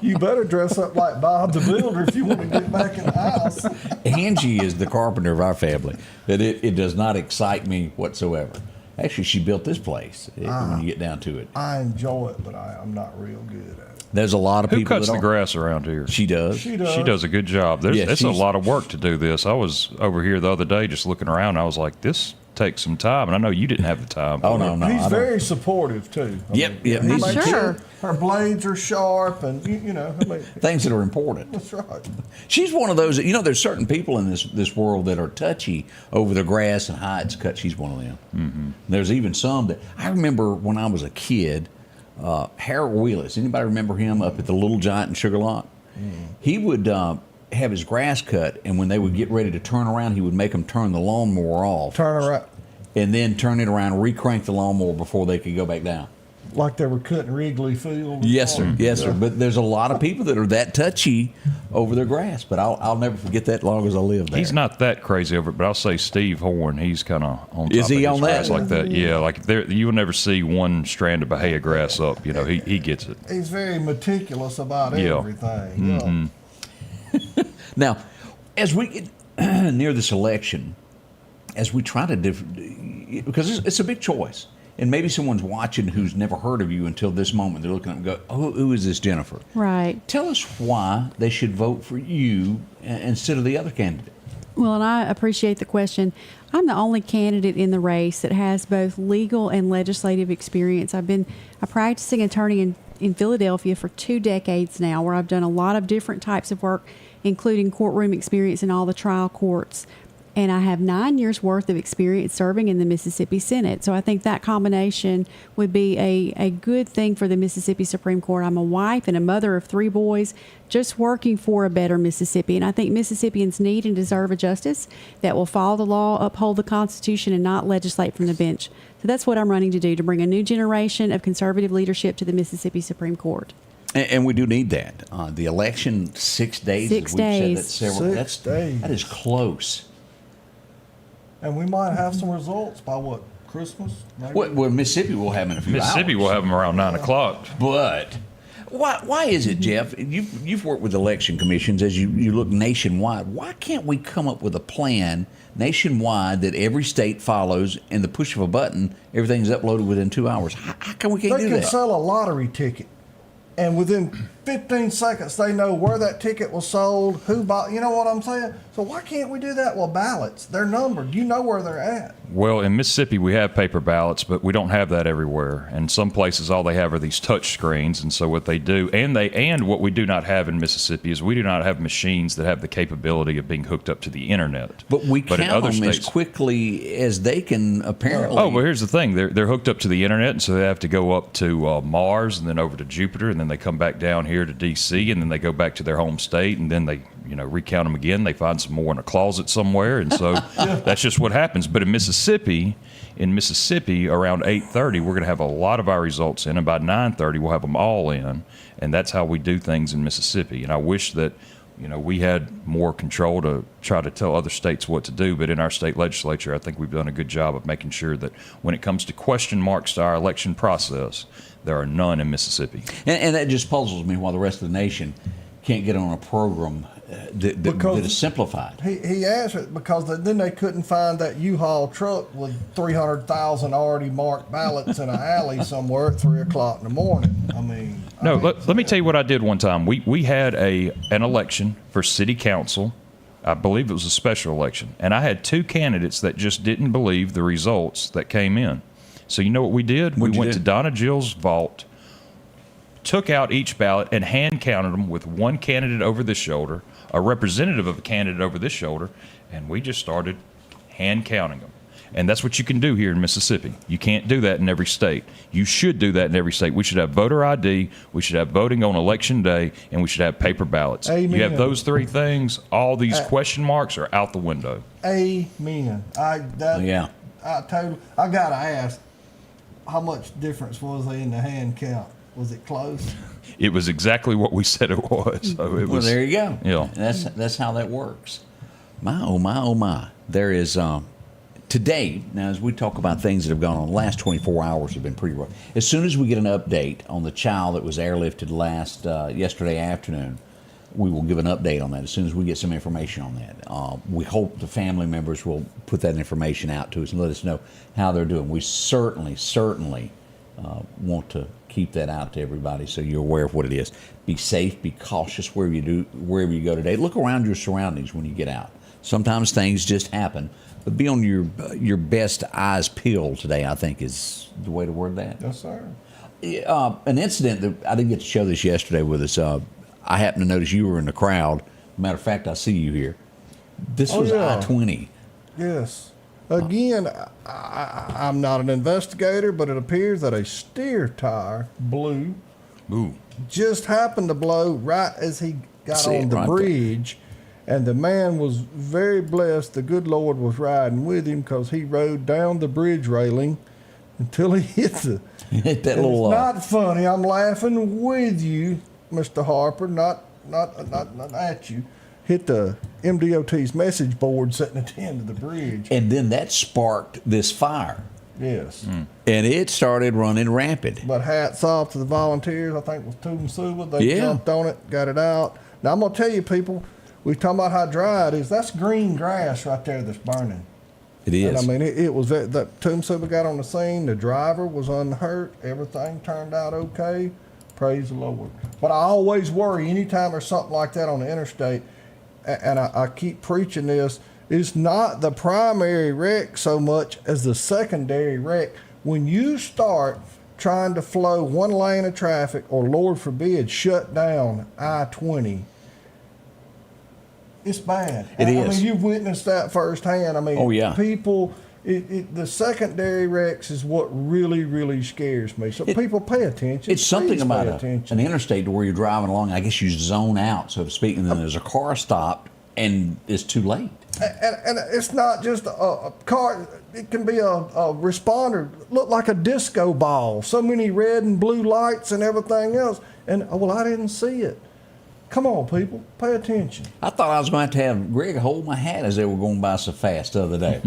You better dress up like Bob the Builder if you want to get back in the house. Angie is the carpenter of our family. That it does not excite me whatsoever. Actually, she built this place when you get down to it. I enjoy it, but I'm not real good at it. There's a lot of Who people cuts that the are. grass around here? She does. She does. She does a good job. Yeah, It's a she's- lot of work to do this. I was over here the other day just looking around. I was like, this takes some time, and I know you didn't have the time. Oh, for no, it. no. I He's don't- very supportive too. Yep, yep. He He's- makes Sure. her blades are sharp, and you know, I mean, Things that are important. that's right. She's one of those. There's certain people in this world that are touchy over the grass and how it's cut. She's one of them. Mm-hmm. There's even some that I remember when I was a kid. Harold Wheelis. Anybody remember him up at the Little Giant in Sugar Lock? He would have his grass cut, and when they would get ready to turn around, he would make them turn the lawnmower off Turn around and then turn it around, recrank the lawnmower before they could go back down. like they were cutting Wrigley Field. Yes, sir. Yes, sir. But there's a lot of people that are that touchy over their grass. But I'll never forget that as long as I live there. He's not that crazy over it, but I'll say Steve Horn. He's kind of on top Is he of on his grass that? like that. Yeah, like you will never see one strand of Bahia grass up. He gets it. He's very meticulous about Yeah. everything. Now, as we get near this election, as we try to because it's a big choice. And maybe someone's watching who's never heard of you until this moment. They're looking up and go, oh, who is this Jennifer? Right. Tell us why they should vote for you instead of the other candidate. Well, and I appreciate the question. I'm the only candidate in the race that has both legal and legislative experience. I've been a practicing attorney in Philadelphia for 2 decades now, where I've done a lot of different types of work, including courtroom experience in all the trial courts. And I have 9 years worth of experience serving in the Mississippi Senate. So I think that combination would be a good thing for the Mississippi Supreme Court. I'm a wife and a mother of 3 boys, just working for a better Mississippi. And I think Mississippians need and deserve a justice that will follow the law, uphold the Constitution, and not legislate from the bench. So that's what I'm running to do, to bring a new generation of conservative leadership to the Mississippi Supreme Court. And we do need that. The election, 6 days. 6 as we've days. said that several, 6 days. That is close. And we might have some results by what, Christmas? Maybe? Well, Mississippi will have them in a few Mississippi hours. will have them around 9 o'clock. But why is it, Jeff? You've worked with election commissions as you look nationwide. Why can't we come up with a plan nationwide that every state follows, and the push of a button, everything's uploaded within 2 hours? How come we can't They do can that? sell a lottery ticket, and within 15 seconds they know where that ticket was sold, who bought. You know what I'm saying? So why can't we do that? Well, ballots, they're numbered. You know where they're at. Well, in Mississippi, we have paper ballots, but we don't have that everywhere. And some places, all they have are these touch screens. And so what they do, and what we do not have in Mississippi is we do not have machines that have the capability of being hooked up to the internet. But we in count other them as states- quickly as they can apparently. Oh, well, here's the thing. They're hooked up to the internet, and so they have to go up to Mars and then over to Jupiter, and then they come back down here to D.C., and then they go back to their home state, and then they recount them again. They find some more in a closet somewhere, and so that's just what happens. But in Mississippi, around 8:30, we're going to have a lot of our results in, and by 9:30, we'll have them all in, and that's how we do things in Mississippi. And I wish that we had more control to try to tell other states what to do, but in our state legislature, I think we've done a good job of making sure that when it comes to question marks to our election process, there are none in Mississippi. And that just puzzles me why the rest of the nation can't get on a program that is simplified. He answered because then they couldn't find that U-Haul truck with 300,000 already marked ballots in an alley somewhere at 3 o'clock in the morning. I mean, No, let me tell you what I did one time. We had an election for city council. I believe it was a special election. And I had 2 candidates that just didn't believe the results that came in. So you know what we did? What'd We you went do? to Donna Jill's vault, took out each ballot, and hand counted them with one candidate over this shoulder, a representative of a candidate over this shoulder, and we just started hand counting them. And that's what you can do here in Mississippi. You can't do that in every state. You should do that in every state. We should have voter ID, we should have voting on election day, and we should have paper ballots. Amen. You have those 3 things, all these question marks are out the window. amen. Yeah. I gotta ask, how much difference was there in the hand count? Was it close? It was exactly what we said it was. So it Well, was, there you go. Yeah. That's how that works. My, oh, my, oh, my. There is, today, now as we talk about things that have gone on, the last 24 hours have been pretty rough. As soon as we get an update on the child that was airlifted yesterday afternoon, we will give an update on that as soon as we get some information on that. We hope the family members will put that information out to us and let us know how they're doing. We certainly want to keep that out to everybody so you're aware of what it is. Be safe, be cautious wherever you go today. Look around your surroundings when you get out. Sometimes things just happen, but be on your best eyes peeled today, I think is the way to word that. Yes, sir. An incident that I didn't get to show this yesterday with us. I happened to notice you were in the crowd. Matter of fact, I see you here. This was I-20. Yes. Again, I'm not an investigator, but it appears that a steer tire blew. Ooh. Just happened to blow right as he got on the bridge. And the man was very blessed. The good Lord was riding with him because he rode down the bridge railing until he hit the... Hit that little... It's not funny. I'm laughing with you, Mr. Harper, not at you. Hit the MDOT's message board sitting at the end of the bridge. And then that sparked this fire. Yes. And it started running rampant. But hats off to the volunteers. I think it was Tumsuba. They jumped on it, got it out. Now, I'm going to tell you, people, we're talking about how dry it is. That's green grass right there that's burning. It is. And I mean, it was that Tumsuba got on the scene. The driver was unhurt. Everything turned out okay. Praise the Lord. But I always worry anytime there's something like that on the interstate, and I keep preaching this, it's not the primary wreck so much as the secondary wreck. When you start trying to flow one lane of traffic, or Lord forbid, shut down I-20, it's bad. It is. I mean, you've witnessed that firsthand. I mean, people, the secondary wrecks is what really, really scares me. So people pay attention. It's something Please about pay an interstate to where you're driving along, I guess you zone out, so to speak, and then there's a car stopped and it's too late. And it's not just a car. It can be a responder, look like a disco ball. So many red and blue lights and everything else. And, well, I didn't see it. Come on, people, pay attention. I thought I was going to have Greg hold my hat as they were going by so fast the other day.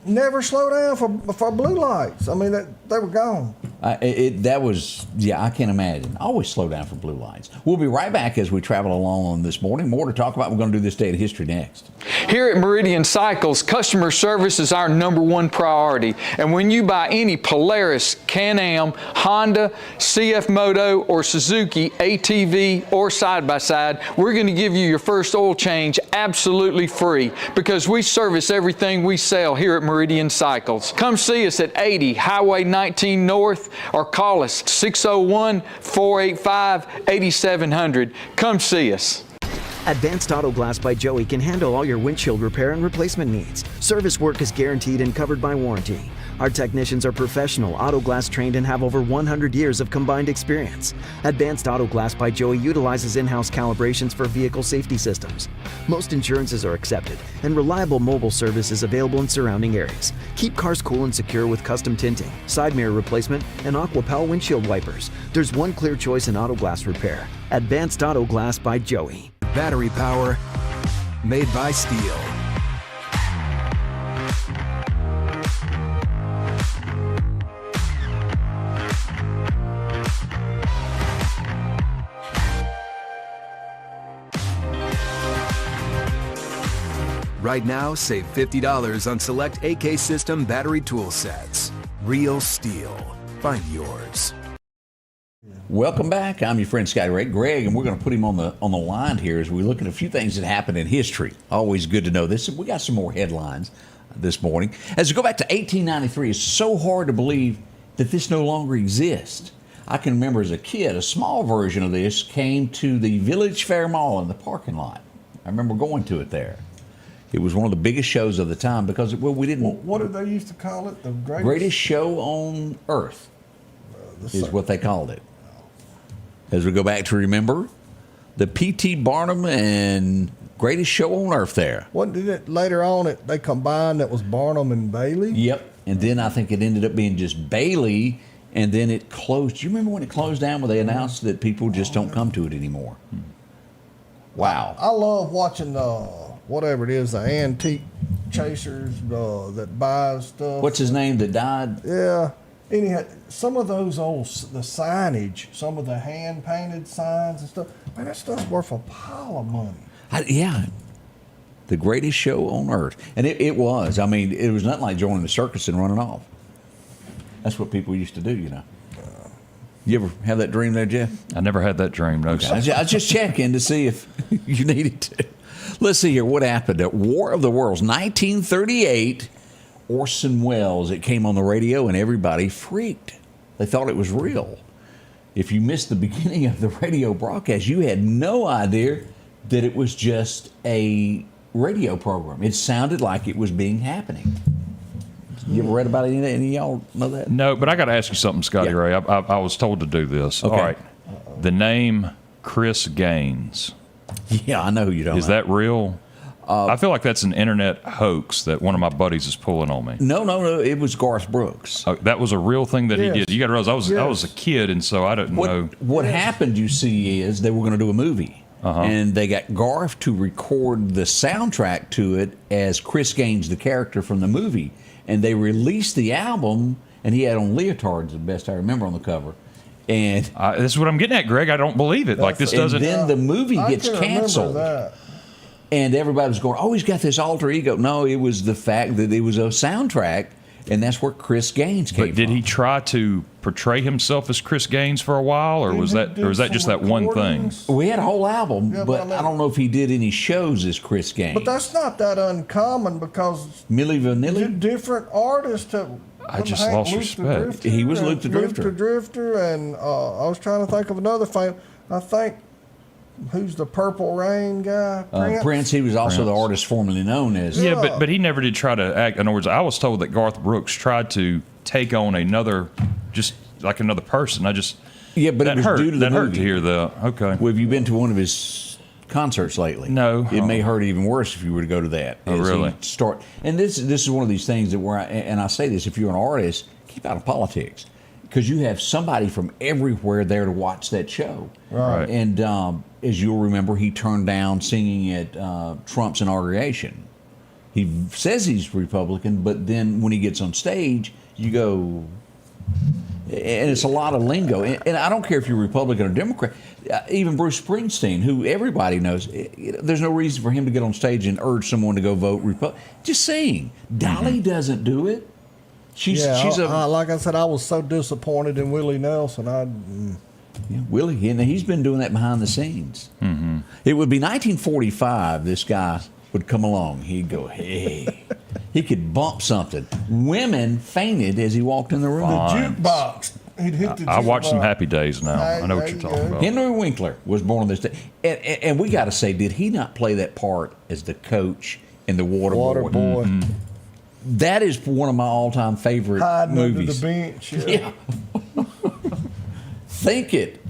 Never slow down for blue lights. I mean, they were gone. I can't imagine. Always slow down for blue lights. We'll be right back as we travel along on this morning. More to talk about. We're going to do this day of history next. Here at Meridian Cycles, customer service is our #1 priority. And when you buy any Polaris, Can-Am, Honda, CF Moto, or Suzuki ATV or side-by-side, we're going to give you your first oil change absolutely free because we service everything we sell here at Meridian Cycles. Come see us at 80 Highway 19 North or call us 601-485-8700. Come see us. Advanced Auto Glass by Joey can handle all your windshield repair and replacement needs. Service work is guaranteed and covered by warranty. Our technicians are professional, auto glass trained, and have over 100 years of combined experience. Advanced Auto Glass by Joey utilizes in-house calibrations for vehicle safety systems. Most insurances are accepted, and reliable mobile service is available in surrounding areas. Keep cars cool and secure with custom tinting, side mirror replacement, and AquaPal windshield wipers. There's one clear choice in auto glass repair. Advanced Auto Glass by Joey. Battery power made by steel. Right now, save $50 on select AK System battery tool sets. Real steel. Find yours. Welcome back. I'm your friend Scotty Ray, Greg, and we're going to put him on the line here as we look at a few things that happened in history. Always good to know this. We got some more headlines this morning. As we go back to 1893, it's so hard to believe that this no longer exists. I can remember as a kid, a small version of this came to the Village Fair Mall in the parking lot. I remember going to it there. It was one of the biggest shows of the time because, we didn't... What did they used to call it? The greatest show on earth is what they called it. As we go back to remember the P.T. Barnum and greatest show on earth there. What did it later on? They combined that was Barnum and Bailey. Yep, and then I think it ended up being just Bailey, and then it closed. Do you remember when it closed down? Where they announced that people just don't come to it anymore? Wow. I love watching whatever it is, the antique chasers that buys stuff. What's his name that died? Yeah. anyhow, some of those the signage, some of the hand painted signs and stuff, man, that stuff's worth a pile of money. Yeah. The greatest show on earth. And it was. I mean, it was nothing like joining the circus and running off. That's what people used to do, you know. You ever have that dream there, Jeff? I never had that dream, no. I was just checking to see if you needed to. Let's see here what happened at War of the Worlds, 1938. Orson Welles, it came on the radio and everybody freaked. They thought it was real. If you missed the beginning of the radio broadcast, you had no idea that it was just a radio program. It sounded like it was happening. You ever read about any of y'all know that? No, but I got to ask you something, Scotty Ray. I was told to do this. Okay. All right. The name Chris Gaines. Yeah, I know who you don't. Is that real? I feel like that's an internet hoax that one of my buddies is pulling on me. No. It was Garth Brooks. That was a real thing that he Yes. did. You got to realize I was a kid, and so I didn't know. What happened, you see, is they were going to do a movie. And they got Garth to record the soundtrack to it as Chris Gaines, the character from the movie. And they released the album, and he had on leotards, the best I remember on the cover. And this is what I'm getting at, Greg. I don't believe it. Like, this doesn't. And then the movie gets I can remember canceled. that. And everybody was going, oh, he's got this alter ego. No, it was the fact that it was a soundtrack, and that's where Chris Gaines came from. But did he try to portray himself as Chris Gaines for a while, or was that just that one thing? We had a whole album, Yeah, but I don't know if he did any shows as Chris Gaines. But that's not that uncommon because Milli Vanilli? different artists have. I just lost respect. He was Luke the Drifter. Luke the Drifter, and I was trying to think of another thing. I think, who's the Purple Rain guy? Prince, he was also the artist formerly known as. Yeah, but he never did try to act. In other words, I was told that Garth Brooks tried to take on another person. Yeah, but that it was hurt. due to the that hurt movie. to hear the. Okay. Well, have you been to one of his concerts lately? No. It may hurt even worse if you were to go to that. Oh, As he really? And this is one of these things that and I say this, if you're an artist, keep out of politics. Because you have somebody from everywhere there to watch that show. Right. And as you'll remember, he turned down singing at Trump's inauguration. He says he's Republican, but then when he gets on stage, you go, and it's a lot of lingo. And I don't care if you're Republican or Democrat. Even Bruce Springsteen, who everybody knows, there's no reason for him to get on stage and urge someone to go vote Republican. Just sing. Dolly doesn't do it. She's like I said, I was so disappointed in Willie Nelson. Willie, and he's been doing that behind the scenes. Mm-hmm. It would be 1945. This guy would come along. He'd go, hey. He could bump something. Women fainted as he walked in the room. The jukebox. He'd hit the jukebox. I watched some Happy Days now. I know what you're talking about. Henry Winkler was born on this day. And we got to say, did he not play that part as the coach in The Water Boy? Mm-hmm. That is one of my all-time favorite Hiding movies. under the bench. Yeah. Think it.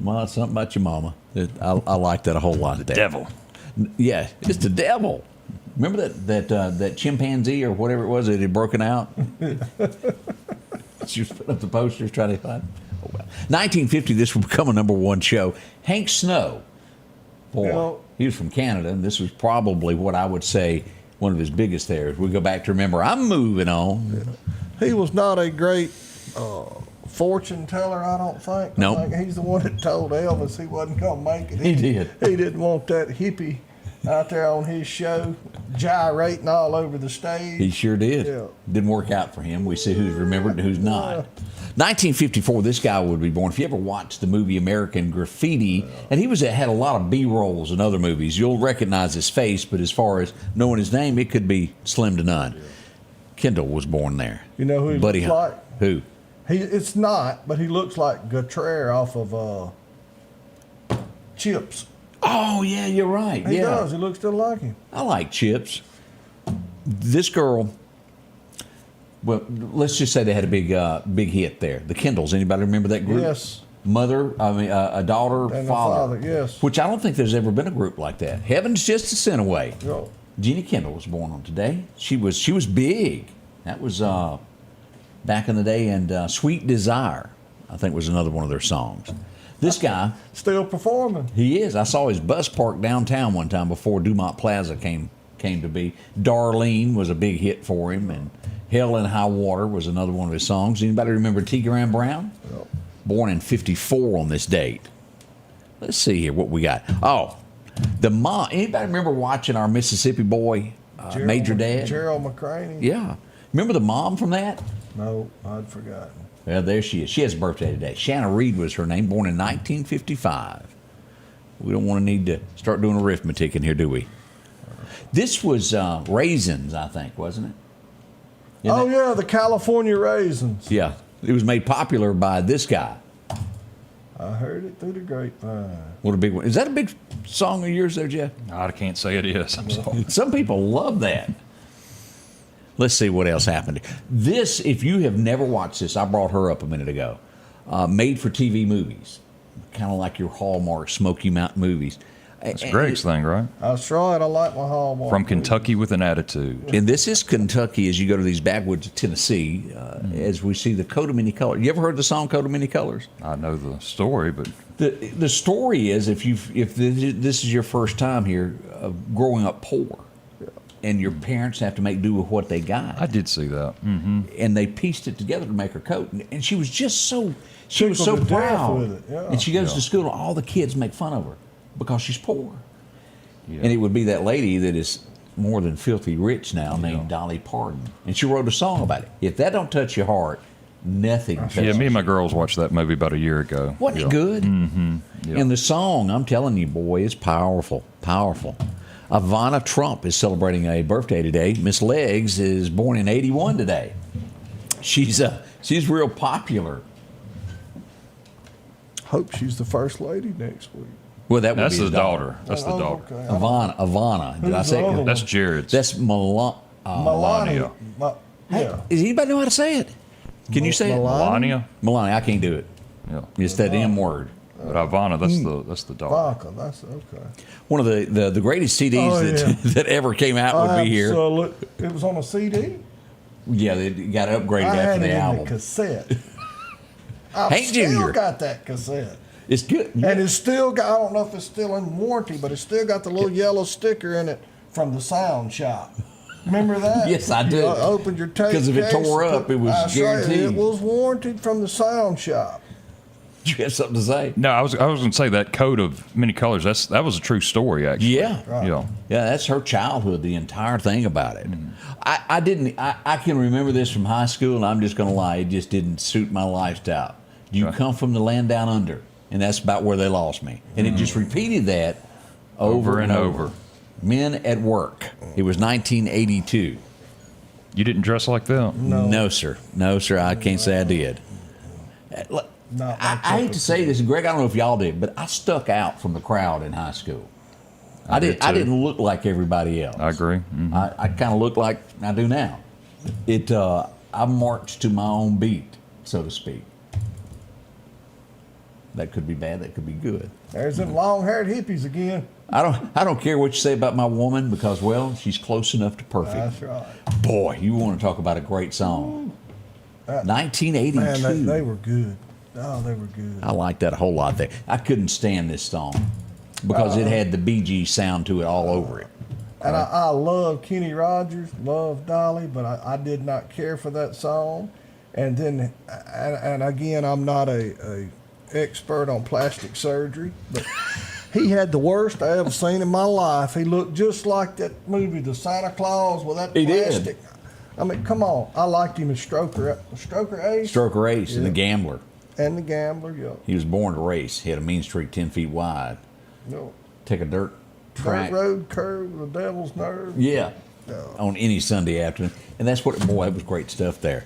Well, it's something about your mama. I like that a whole lot. The devil. Yeah, it's the devil. Remember that chimpanzee or whatever it was that had broken out? She was putting up the posters trying to find. Oh, well. 1950, this would become a #1 show. Hank Snow. Boy, he was from Canada, and this was probably what I would say one of his biggest there. We go back to remember, I'm moving on. He was not a great fortune teller, I don't think. No. I think he's the one that told Elvis he wasn't going to make it. He did. He didn't want that hippie out there on his show gyrating all over the stage. He sure did. Yeah. Didn't work out for him. We see who's remembered and who's not. 1954, this guy would be born. If you ever watched the movie American Graffiti, and he had a lot of B-rolls in other movies, you'll recognize his face, but as far as knowing his name, it could be slim to none. Yeah. Kendall was born there. You know who he Buddy looks Hunt. like? Who? It's not, but he looks like Gautier off of Chips. Oh, yeah, you're right. He does. He looks just like him. I like Chips. This girl, well, let's just say they had a big hit there. The Kendalls. Anybody remember that group? Yes. A daughter, and father. A father, yes. Which I don't think there's ever been a group like that. Heaven's Just a Sin Away. No. Jeannie Kendall was born on today. She was big. That was back in the day. And Sweet Desire, I think, was another one of their songs. This guy. Still performing. He is. I saw his bus parked downtown one time before Dumont Plaza came came to be. Darlene was a big hit for him, and Hell in High Water was another one of his songs. Anybody remember T. Graham Brown? Yep. Born in 54 on this date. Let's see here what we got. Oh, the mom. Anybody remember watching our Mississippi boy, Major Dad? Gerald McCraney? Yeah. Remember the mom from that? No, I'd forgotten. Well, there she is. She has a birthday today. Shanna Reed was her name, born in 1955. We don't want to need to start doing arithmetic in here, do we? This was Raisins, I think, wasn't it? Yeah, the California Raisins. Yeah. It was made popular by this guy. I heard it through the grapevine. What a big one. Is that a big song of yours there, Jeff? I can't say it is. I'm sorry. Some people love that. Let's see what else happened. This, if you have never watched this, I brought her up a minute ago. Made for TV movies. Kind of like your Hallmark Smoky Mountain movies. That's Greg's thing, right? That's right. I like my Hallmark. From Kentucky with an Attitude. And this is Kentucky as you go to these backwoods of Tennessee, as we see the coat of many colors. You ever heard the song Coat of Many Colors? I know the story, but The story is if this is your first time here, growing up poor, and your parents have to make do with what they got. I did see that. Mm-hmm. And they pieced it together to make her coat, and she was just so proud. With it. Yeah. And she goes to school, and all the kids make fun of her because she's poor. Yeah. And it would be that lady that is more than filthy rich now, named Dolly Parton, and she wrote a song about it. If that don't touch your heart, nothing touches. Yeah, me and my girls watched that movie about a year ago. Wasn't it good? Mm-hmm. Yeah. And the song, I'm telling you, boy, is powerful, powerful. Ivana Trump is celebrating a birthday today. Miss Legs is born in 81 today. She's real popular. Hope she's the first lady next week. Well, that would That's be the daughter. That's the daughter. Okay. Ivana. Did I say it? That's Jared's. That's Melania. Yeah. Does anybody know how to say it? Can you say Melania. Melania, I can't do it. Yeah. It's that M word. But Ivana, that's the daughter. Vodka, that's okay. One of the greatest CDs that ever came out would be here. It was on a CD? Yeah, they got upgraded I after had the it album. in the cassette. I've Hank still Jr. got that cassette. It's good. And it's still got, I don't know if it's still in warranty, but it's still got the little yellow sticker in it from the sound shop. Remember that? Yes, I do. You opened your tape because if it tore up, it was guaranteed. It was warranted from the sound shop. You have something to say? No, I was going to say that coat of many colors. That was a true story, actually. Yeah, Right. Yeah. yeah. That's her childhood. The entire thing about it. I can remember this from high school, and I'm just going to lie. It just didn't suit my lifestyle. You come from the land down under, and that's about where they lost me. And it just repeated that over and over. Men at Work. It was 1982. You didn't dress like that? No, sir. No, sir. I can't say I did. I hate to say this, Greg. I don't know if y'all did, but I stuck out from the crowd in high school. I didn't look like everybody else. I agree. Mm-hmm. I kind of look like I do now. I marched to my own beat, so to speak. That could be bad. That could be good. There's them long-haired hippies again. I don't care what you say about my woman because, well, she's close enough to perfect. That's right. Boy, you want to talk about a great song. 1982. Man, they were good. Oh, they were good. I like that a whole lot there. I couldn't stand this song because it had the Bee Gees sound to it all over it. And I love Kenny Rogers, love Dolly, but I did not care for that song. And then, and again, I'm not a expert on plastic surgery, but he had the worst I ever seen in my life. He looked just like that movie, The Santa Claus, with that plastic. Did. I mean, come on. I liked him as Stroker Ace. Stroker Ace and the Gambler. And the Gambler, yeah. He was born to race. He had a mean streak 10 feet wide. No. Take a dirt track. Road curve, the devil's nerve. Yeah. On any Sunday afternoon. And that's what, boy, that was great stuff there.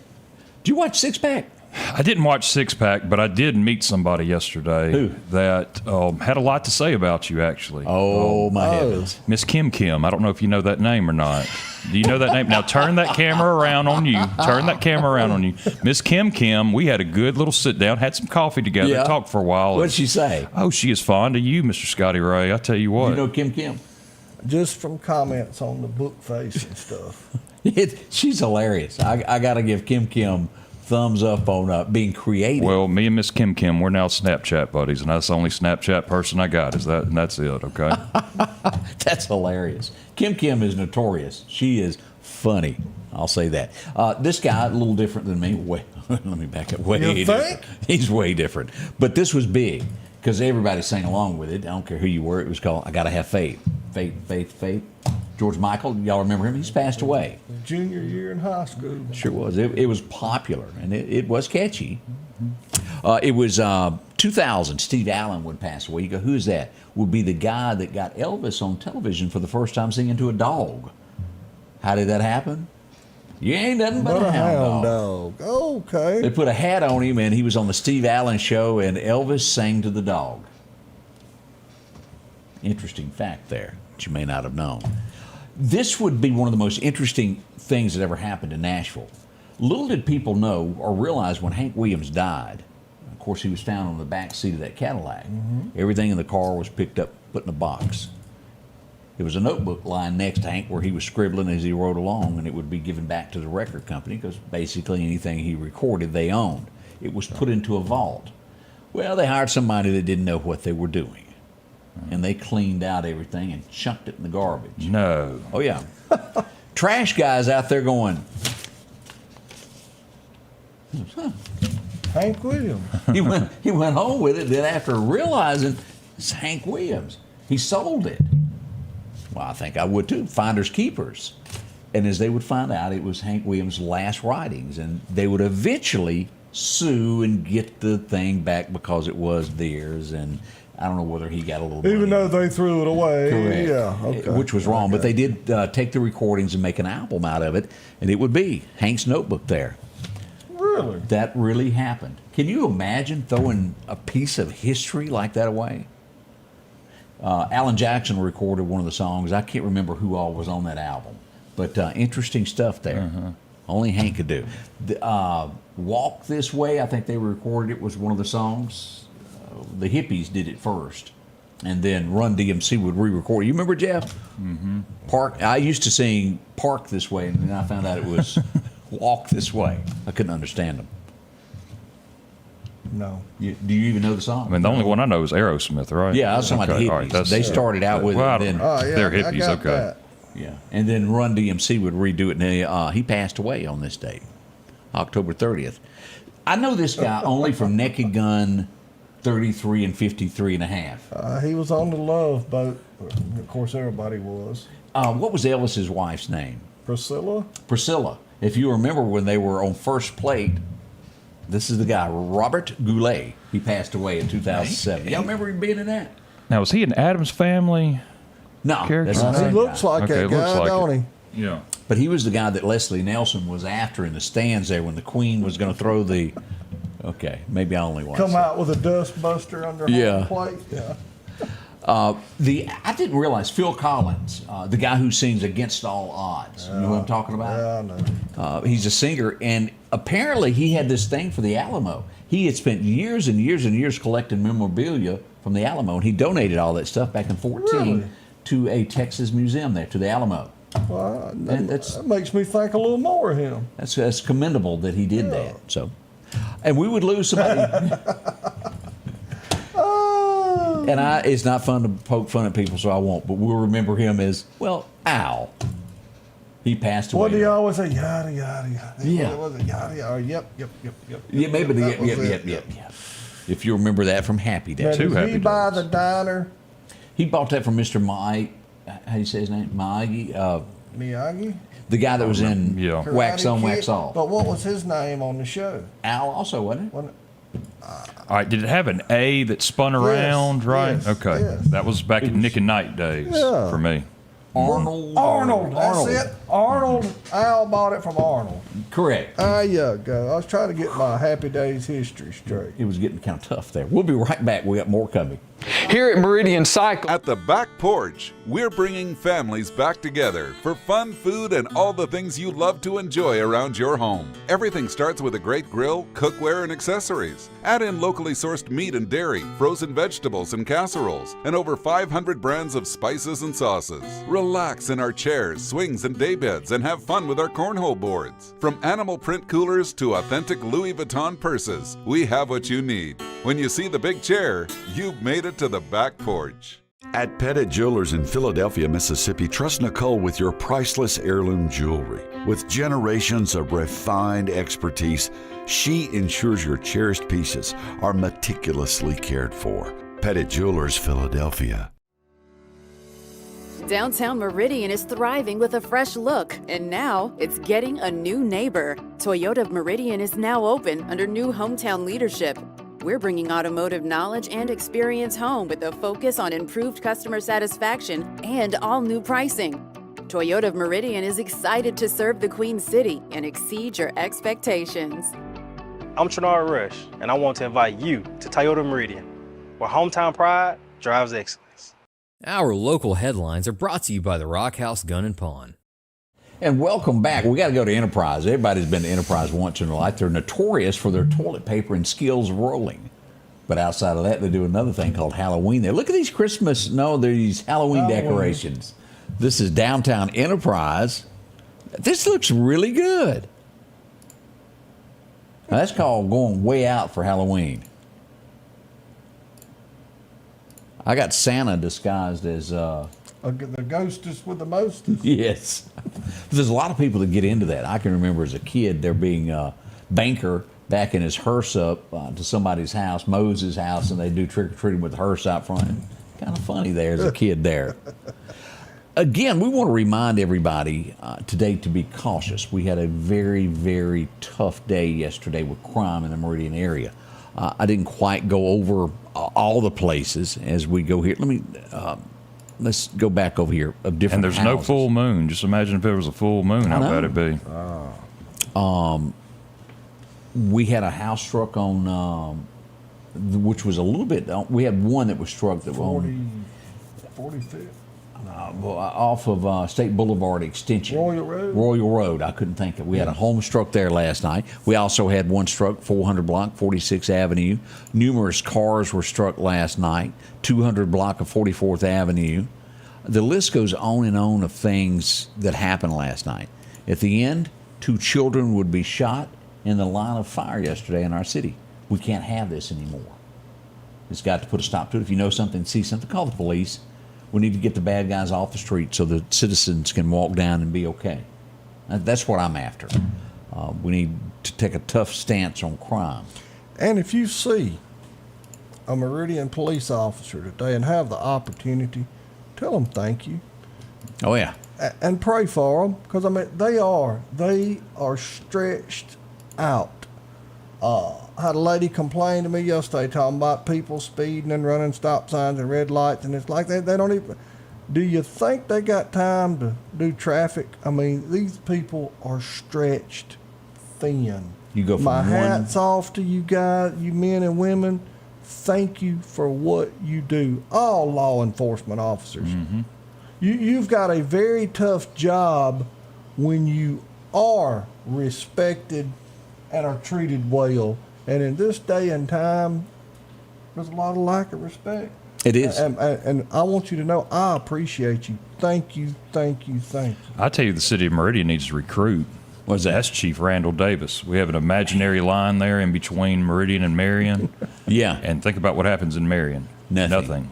Did you watch Six Pack? I didn't watch Six Pack, but I did meet somebody yesterday Who? that had a lot to say about you, actually. Oh, my heavens. Miss Kim Kim. I don't know if you know that name or not. Do you know that name? Now turn that camera around on you. Turn that camera around on you. Miss Kim Kim, we had a good little sit down, had some coffee together, talked for a while. What did she say? Oh, she is fond of you, Mr. Scotty Ray. I tell you what. You know Kim Kim? Just from comments on the book face and stuff. She's hilarious. I got to give Kim Kim thumbs up on being creative. Well, me and Miss Kim Kim, we're now Snapchat buddies, and that's the only Snapchat person I got. And that's it, okay? That's hilarious. Kim Kim is notorious. She is funny. I'll say that. This guy, a little different than me. Let me back up. Way You different. think? He's way different. But this was big because everybody sang along with it. I don't care who you were. It was called I Gotta Have Faith. Faith, faith, faith. George Michael, y'all remember him? He's passed away. Junior year in high school. Sure was. It was popular, and it was catchy. It was 2000. Steve Allen would pass away. You go, who's that? Would be the guy that got Elvis on television for the first time singing to a dog. How did that happen? You ain't nothing but a hound dog. Okay. They put a hat on him, and he was on the Steve Allen show, and Elvis sang to the dog. Interesting fact there that you may not have known. This would be one of the most interesting things that ever happened in Nashville. Little did people know or realize when Hank Williams died, of course, he was found on the back seat of that Cadillac. Everything in the car was picked up, put in a box. There was a notebook lying next to Hank where he was scribbling as he rode along, and it would be given back to the record company because basically anything he recorded they owned. It was put into a vault. Well, they hired somebody that didn't know what they were doing, and they cleaned out everything and chucked it in the garbage. No. Oh, yeah. Trash guys out there going, Hank Williams. he went home with it. Then after realizing it's Hank Williams, he sold it. Well, I think I would too. Finders keepers. And as they would find out, it was Hank Williams' last writings, and they would eventually sue and get the thing back because it was theirs. And I don't know whether he got a little Even money. though they threw it away. Correct. Yeah, okay. Which was wrong. Okay. But they did take the recordings and make an album out of it, and it would be Hank's Notebook there. Really? That really happened. Can you imagine throwing a piece of history like that away? Alan Jackson recorded one of the songs. I can't remember who all was on that album, but interesting stuff there. Only Hank could do. Walk This Way, I think they recorded it, was one of the songs. The hippies did it first, and then Run DMC would re-record it. You remember, Jeff? Park. I used to sing Park This Way, and then I found out it was Walk This Way. I couldn't understand them. No. Do you even know the song? I mean, the only one I know is Aerosmith, right? Yeah, I was talking about the hippies. all right, They started out with well, it, then Oh, yeah. They're I hippies, got okay. that. yeah, and then Run DMC would redo it, and he passed away on this date, October 30th. I know this guy only from Naked Gun 33 and 53 and a half. He was on the Love Boat. Of course, everybody was. What was Elvis's wife's name? Priscilla? Priscilla. If you remember when they were on First Plate, this is the guy, Robert Goulet. He passed away in 2007. Y'all remember him being in that? Now, was he an Addams Family? No, Character? that's not He that looks guy. like Okay, that it looks guy, like don't it. he? Yeah. But he was the guy that Leslie Nelson was after in the stands there when the Queen was going to throw the. Okay, maybe I only watched. Come out with a dust buster under Yeah. home plate. Yeah. I didn't realize Phil Collins, the guy who sings Against All Odds. You know what I'm talking about? Yeah, I know. He's a singer, and apparently he had this thing for the Alamo. He had spent years and years and years collecting memorabilia from the Alamo, and he donated all that stuff back in 2014 Really? to a Texas museum there, to the Alamo. Well, And that makes me think a little more of him. That's commendable that he did that. So, and we would lose somebody. And it's not fun to poke fun at people, so I won't. But we'll remember him as, well, Al. He passed away. What do you always say? Yada, yada, yada. Yeah. What was it? Yada, yada. Yep. Yeah, maybe the That was yep. it. If you remember that from Happy Now, Days. Two did Happy he buy Days. the diner, He bought that from Mr. Mike. How do you say his name? Miyagi? Miyagi? The guy that was in Yeah. Wax Karate On, Kid? Wax Off. But what was his name on the show? Al also, wasn't it? Wasn't it? All right, did it have an A that spun around, right? yes, Okay. yes. That was back in Nick and Night days Yeah. for me. Arnold. Arnold, that's it. Arnold. Al bought it from Arnold. Correct. There you go. I was trying to get my Happy Days history straight. It was getting kind of tough there. We'll be right back. We got more coming. Here at Meridian Cycle, At the Back Porch, we're bringing families back together for fun, food, and all the things you love to enjoy around your home. Everything starts with a great grill, cookware, and accessories. Add in locally sourced meat and dairy, frozen vegetables and casseroles, and over 500 brands of spices and sauces. Relax in our chairs, swings, and day beds and have fun with our cornhole boards. From animal print coolers to authentic Louis Vuitton purses, we have what you need. When you see the big chair, you've made it to the back porch. At Pettit Jewelers in Philadelphia, Mississippi, trust Nicole with your priceless heirloom jewelry. With generations of refined expertise, she ensures your cherished pieces are meticulously cared for. Pettit Jewelers, Philadelphia. Downtown Meridian is thriving with a fresh look, and now it's getting a new neighbor. Toyota of Meridian is now open under new hometown leadership. We're bringing automotive knowledge and experience home with a focus on improved customer satisfaction and all new pricing. Toyota of Meridian is excited to serve the Queen City and exceed your expectations. I'm Trinard Rush, and I want to invite you to Toyota Meridian, where hometown pride drives excellence. Our local headlines are brought to you by the Rock House Gun and Pawn. And welcome back. We got to go to Enterprise. Everybody's been to Enterprise once in their life. They're notorious for their toilet paper and skills rolling. But outside of that, they do another thing called Halloween there. Look at these these Halloween decorations. This is downtown Enterprise. This looks really good. Now, that's called going way out for Halloween. I got Santa disguised as... the ghostess with the mostest. Yes. There's a lot of people that get into that. I can remember as a kid there being a banker backing his hearse up to somebody's house, Moses' house, and they do trick-or-treating with the hearse out front. Kind of funny there as a kid there. Again, we want to remind everybody today to be cautious. We had a very, very tough day yesterday with crime in the Meridian area. I didn't quite go over all the places as we go here. Let's go back over here of different And there's houses. no full moon. Just imagine if there was a full moon, how bad it'd be. We had a house struck on, which was a little bit, we had one that was struck that was 45th. off of State Boulevard Extension. Royal Road. I couldn't think of it. We had a home struck there last night. We also had one struck 400 block, 46th Avenue. Numerous cars were struck last night, 200 block of 44th Avenue. The list goes on and on of things that happened last night. At the end, 2 children would be shot in the line of fire yesterday in our city. We can't have this anymore. It's got to put a stop to it. If you know something, see something, call the police. We need to get the bad guys off the street so the citizens can walk down and be okay. That's what I'm after. We need to take a tough stance on crime. And if you see a Meridian police officer today and have the opportunity, tell them thank you. Oh, yeah. And pray for them, because, I mean, they are stretched out. I had a lady complain to me yesterday talking about people speeding and running stop signs and red lights, and it's like they don't even... Do you think they got time to do traffic? I mean, these people are stretched thin. You go from My hat's off to you guys, you men and women. Thank you for what you do. All law enforcement officers. Mm-hmm. You've got a very tough job when you are respected and are treated well. And in this day and time, there's a lot of lack of respect. It is. And I want you to know I appreciate you. Thank you, thank you, thank you. I tell you, the city of Meridian needs to recruit. What's that? That's Chief Randall Davis. We have an imaginary line there in between Meridian and Marion. Yeah. And think about what happens in Marion. Nothing.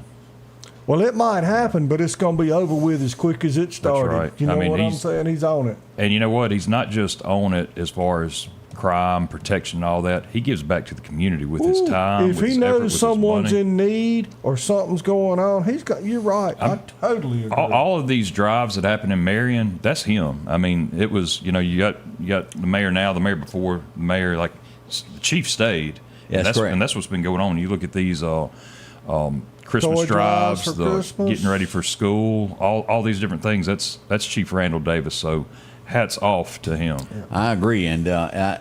Well, it might happen, but it's going to be over with as quick as it started. That's right. You know what I'm he's saying? He's on it. And you know what? He's not just on it as far as crime, protection, and all that. He gives back to the community with his time. If with he his effort, with knows his someone's money. in need or something's going on, he's got. You're right. I totally agree. All of these drives that happen in Marion, that's him. I mean, it was, you got the mayor now, the mayor before, the mayor, like the chief stayed. Yeah, that's correct. And that's what's been going on. You look at these Christmas Toy drives drives, for Christmas. getting ready for school, all these different things. That's Chief Randall Davis. So hats off to him. I agree, and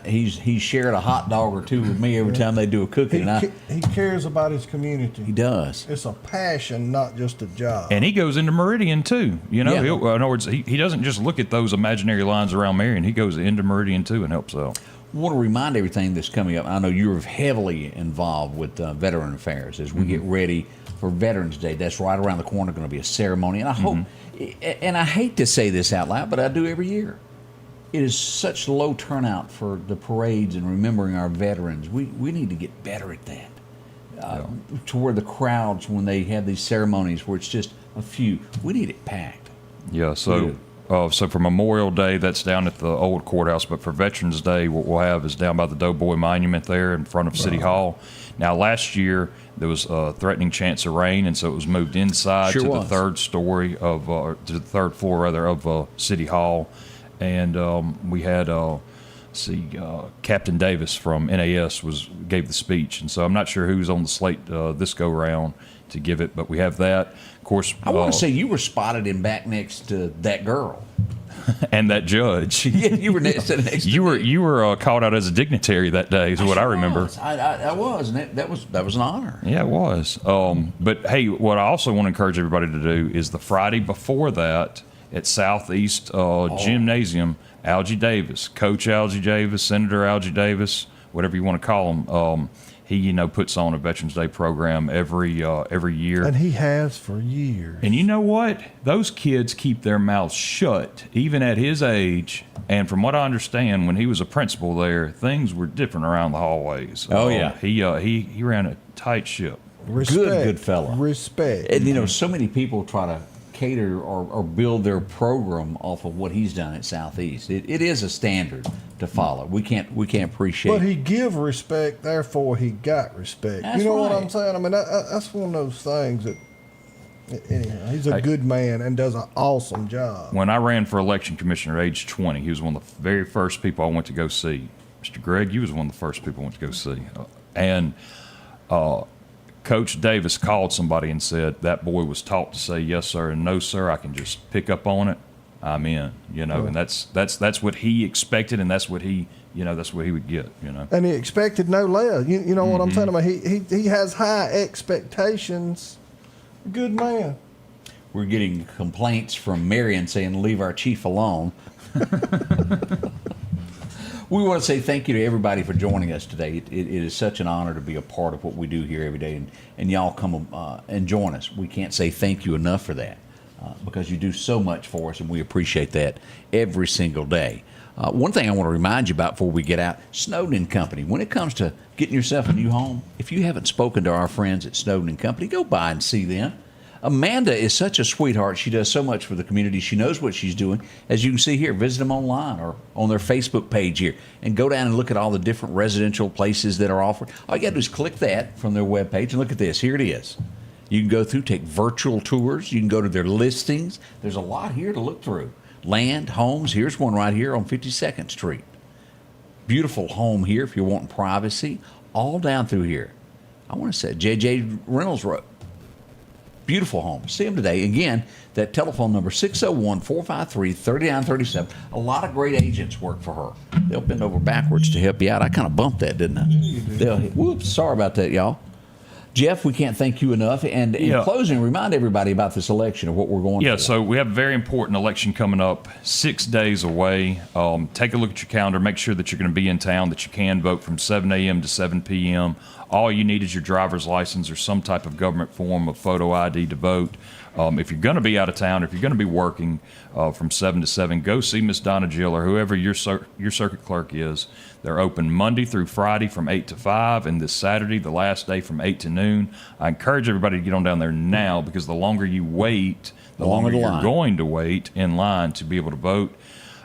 he's shared a hot dog or two with me every time they do a cooking. He cares about his community. He does. It's a passion, not just a job. And he goes into Meridian too. You know, Yeah. in other words, he doesn't just look at those imaginary lines around Marion. He goes into Meridian too and helps out. want to remind everything that's coming up. I know you're heavily involved with Veteran Affairs as we get ready for Veterans Day. That's right around the corner, going to be a ceremony. And I hope, and I hate to say this out loud, but I do every year. It is such low turnout for the parades and remembering our veterans. We need to get better at that. To where the crowds, when they have these ceremonies where it's just a few, we need it packed. Yeah, so for Memorial Day, that's down at the old courthouse, but for Veterans Day, what we'll have is down by the Doughboy Monument there in front of City Hall. Now, last year, there was a threatening chance of rain, and so it was moved inside to the third story of, to the third floor, rather, of City Hall. And we had, Captain Davis from NAS gave the speech. And so I'm not sure who's on the slate this go-round to give it, but we have that. Of course, I want to say you were spotted in back next to that girl. And that judge. Yeah, you were next to you were called out as a dignitary that day, is what I remember. I was, and that was an honor. Yeah, it was. But hey, what I also want to encourage everybody to do is the Friday before that at Southeast Gymnasium, Algie Davis, Coach Algie Davis, Senator Algie Davis, whatever you want to call him. He, puts on a Veterans Day program every year. And he has for years. And you know what? Those kids keep their mouths shut, even at his age. And from what I understand, when he was a principal there, things were different around the hallways. Oh, yeah. He ran a tight ship. Respect. Good fella. Respect. And, so many people try to cater or build their program off of what he's done at Southeast. It is a standard to follow. We can't appreciate. But he give respect, therefore he got respect. That's you know what right. I'm saying? I mean, that's one of those things that. Anyhow, he's a good man and does an awesome job. When I ran for election commissioner at age 20, he was one of the very first people I went to go see. Mr. Gregg, you was one of the first people I went to go see. And Coach Davis called somebody and said, that boy was taught to say yes, sir, and no, sir. I can just pick up on it. I'm in, and that's what he expected, and that's what he would get, And he expected no less. You know what I'm saying? I mean, he has high expectations. Good man. We're getting complaints from Marion saying, leave our chief alone. We want to say thank you to everybody for joining us today. It is such an honor to be a part of what we do here every day, and y'all come and join us. We can't say thank you enough for that because you do so much for us, and we appreciate that every single day. One thing I want to remind you about before we get out, Snowden & Company. When it comes to getting yourself a new home, if you haven't spoken to our friends at Snowden & Company, go by and see them. Amanda is such a sweetheart. She does so much for the community. She knows what she's doing. As you can see here, visit them online or on their Facebook page here and go down and look at all the different residential places that are offered. All you got to do is click that from their webpage and look at this. Here it is. You can go through, take virtual tours. You can go to their listings. There's a lot here to look through. Land, homes. Here's one right here on 52nd Street. Beautiful home here if you're wanting privacy. All down through here. I want to say J.J. Reynolds Road. Beautiful home. See them today. Again, that telephone number, 601-453-3937. A lot of great agents work for her. They'll bend over backwards to help you out. I kind of bumped that, didn't I? Yeah, you did. Whoops, sorry about that, y'all. Jeff, we can't thank you enough. And in closing, remind everybody about this election and what we're going for. So we have a very important election coming up, 6 days away. Take a look at your calendar. Make sure that you're going to be in town, that you can vote from 7 a.m. to 7 p.m. All you need is your driver's license or some type of government form of photo ID to vote. If you're going to be out of town, if you're going to be working from 7 to 7, go see Miss Donna Jill or whoever your circuit clerk is. They're open Monday through Friday from 8 to 5, and this Saturday, the last day, from 8 to noon. I encourage everybody to get on down there now because the longer you wait, the longer you're going to wait in line to be able to vote.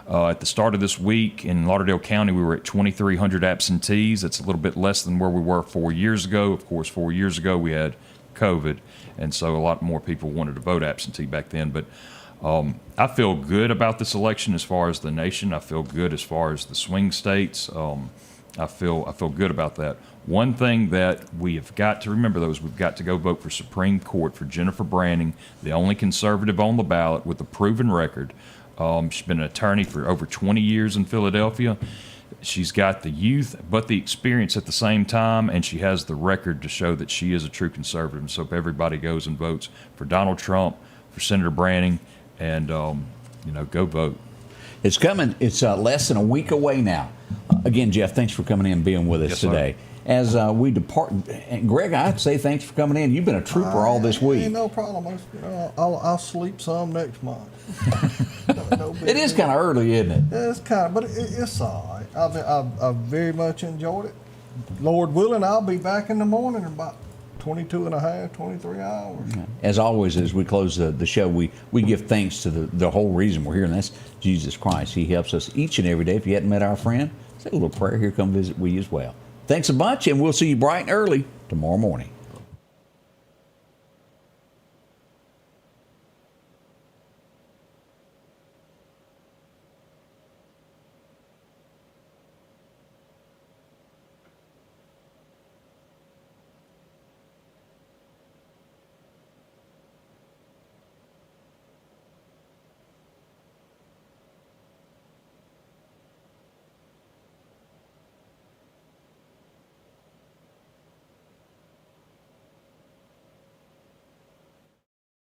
At the start of this week in Lauderdale County, we were at 2,300 absentees. That's a little bit less than where we were 4 years ago. Of course, 4 years ago we had COVID, and so a lot more people wanted to vote absentee back then. But I feel good about this election as far as the nation. I feel good as far as the swing states. I feel good about that. One thing that we have got to remember, though, is we've got to go vote for Supreme Court for Jennifer Branning, the only conservative on the ballot with a proven record. She's been an attorney for over 20 years in Philadelphia. She's got the youth, but the experience at the same time, and she has the record to show that she is a true conservative. And so if everybody goes and votes for Donald Trump, for Senator Branning, and, go vote. It's coming. It's less than a week away now. Again, Jeff, thanks for coming in and being with us Yes, sir. today. As we depart, and Greg, I'd say thanks for coming in. You've been a trooper all this week. Ain't no problem. I'll sleep some next month. No big It is deal. kind of early, isn't it? It's kind of, but it's all right. I've very much enjoyed it. Lord willing, I'll be back in the morning in about 22 and a half, 23 hours. As always, as we close the show, we give thanks to the whole reason we're here, and that's Jesus Christ. He helps us each and every day. If you hadn't met our friend, say a little prayer. Here, come visit we as well. Thanks a bunch, and we'll see you bright and early tomorrow morning.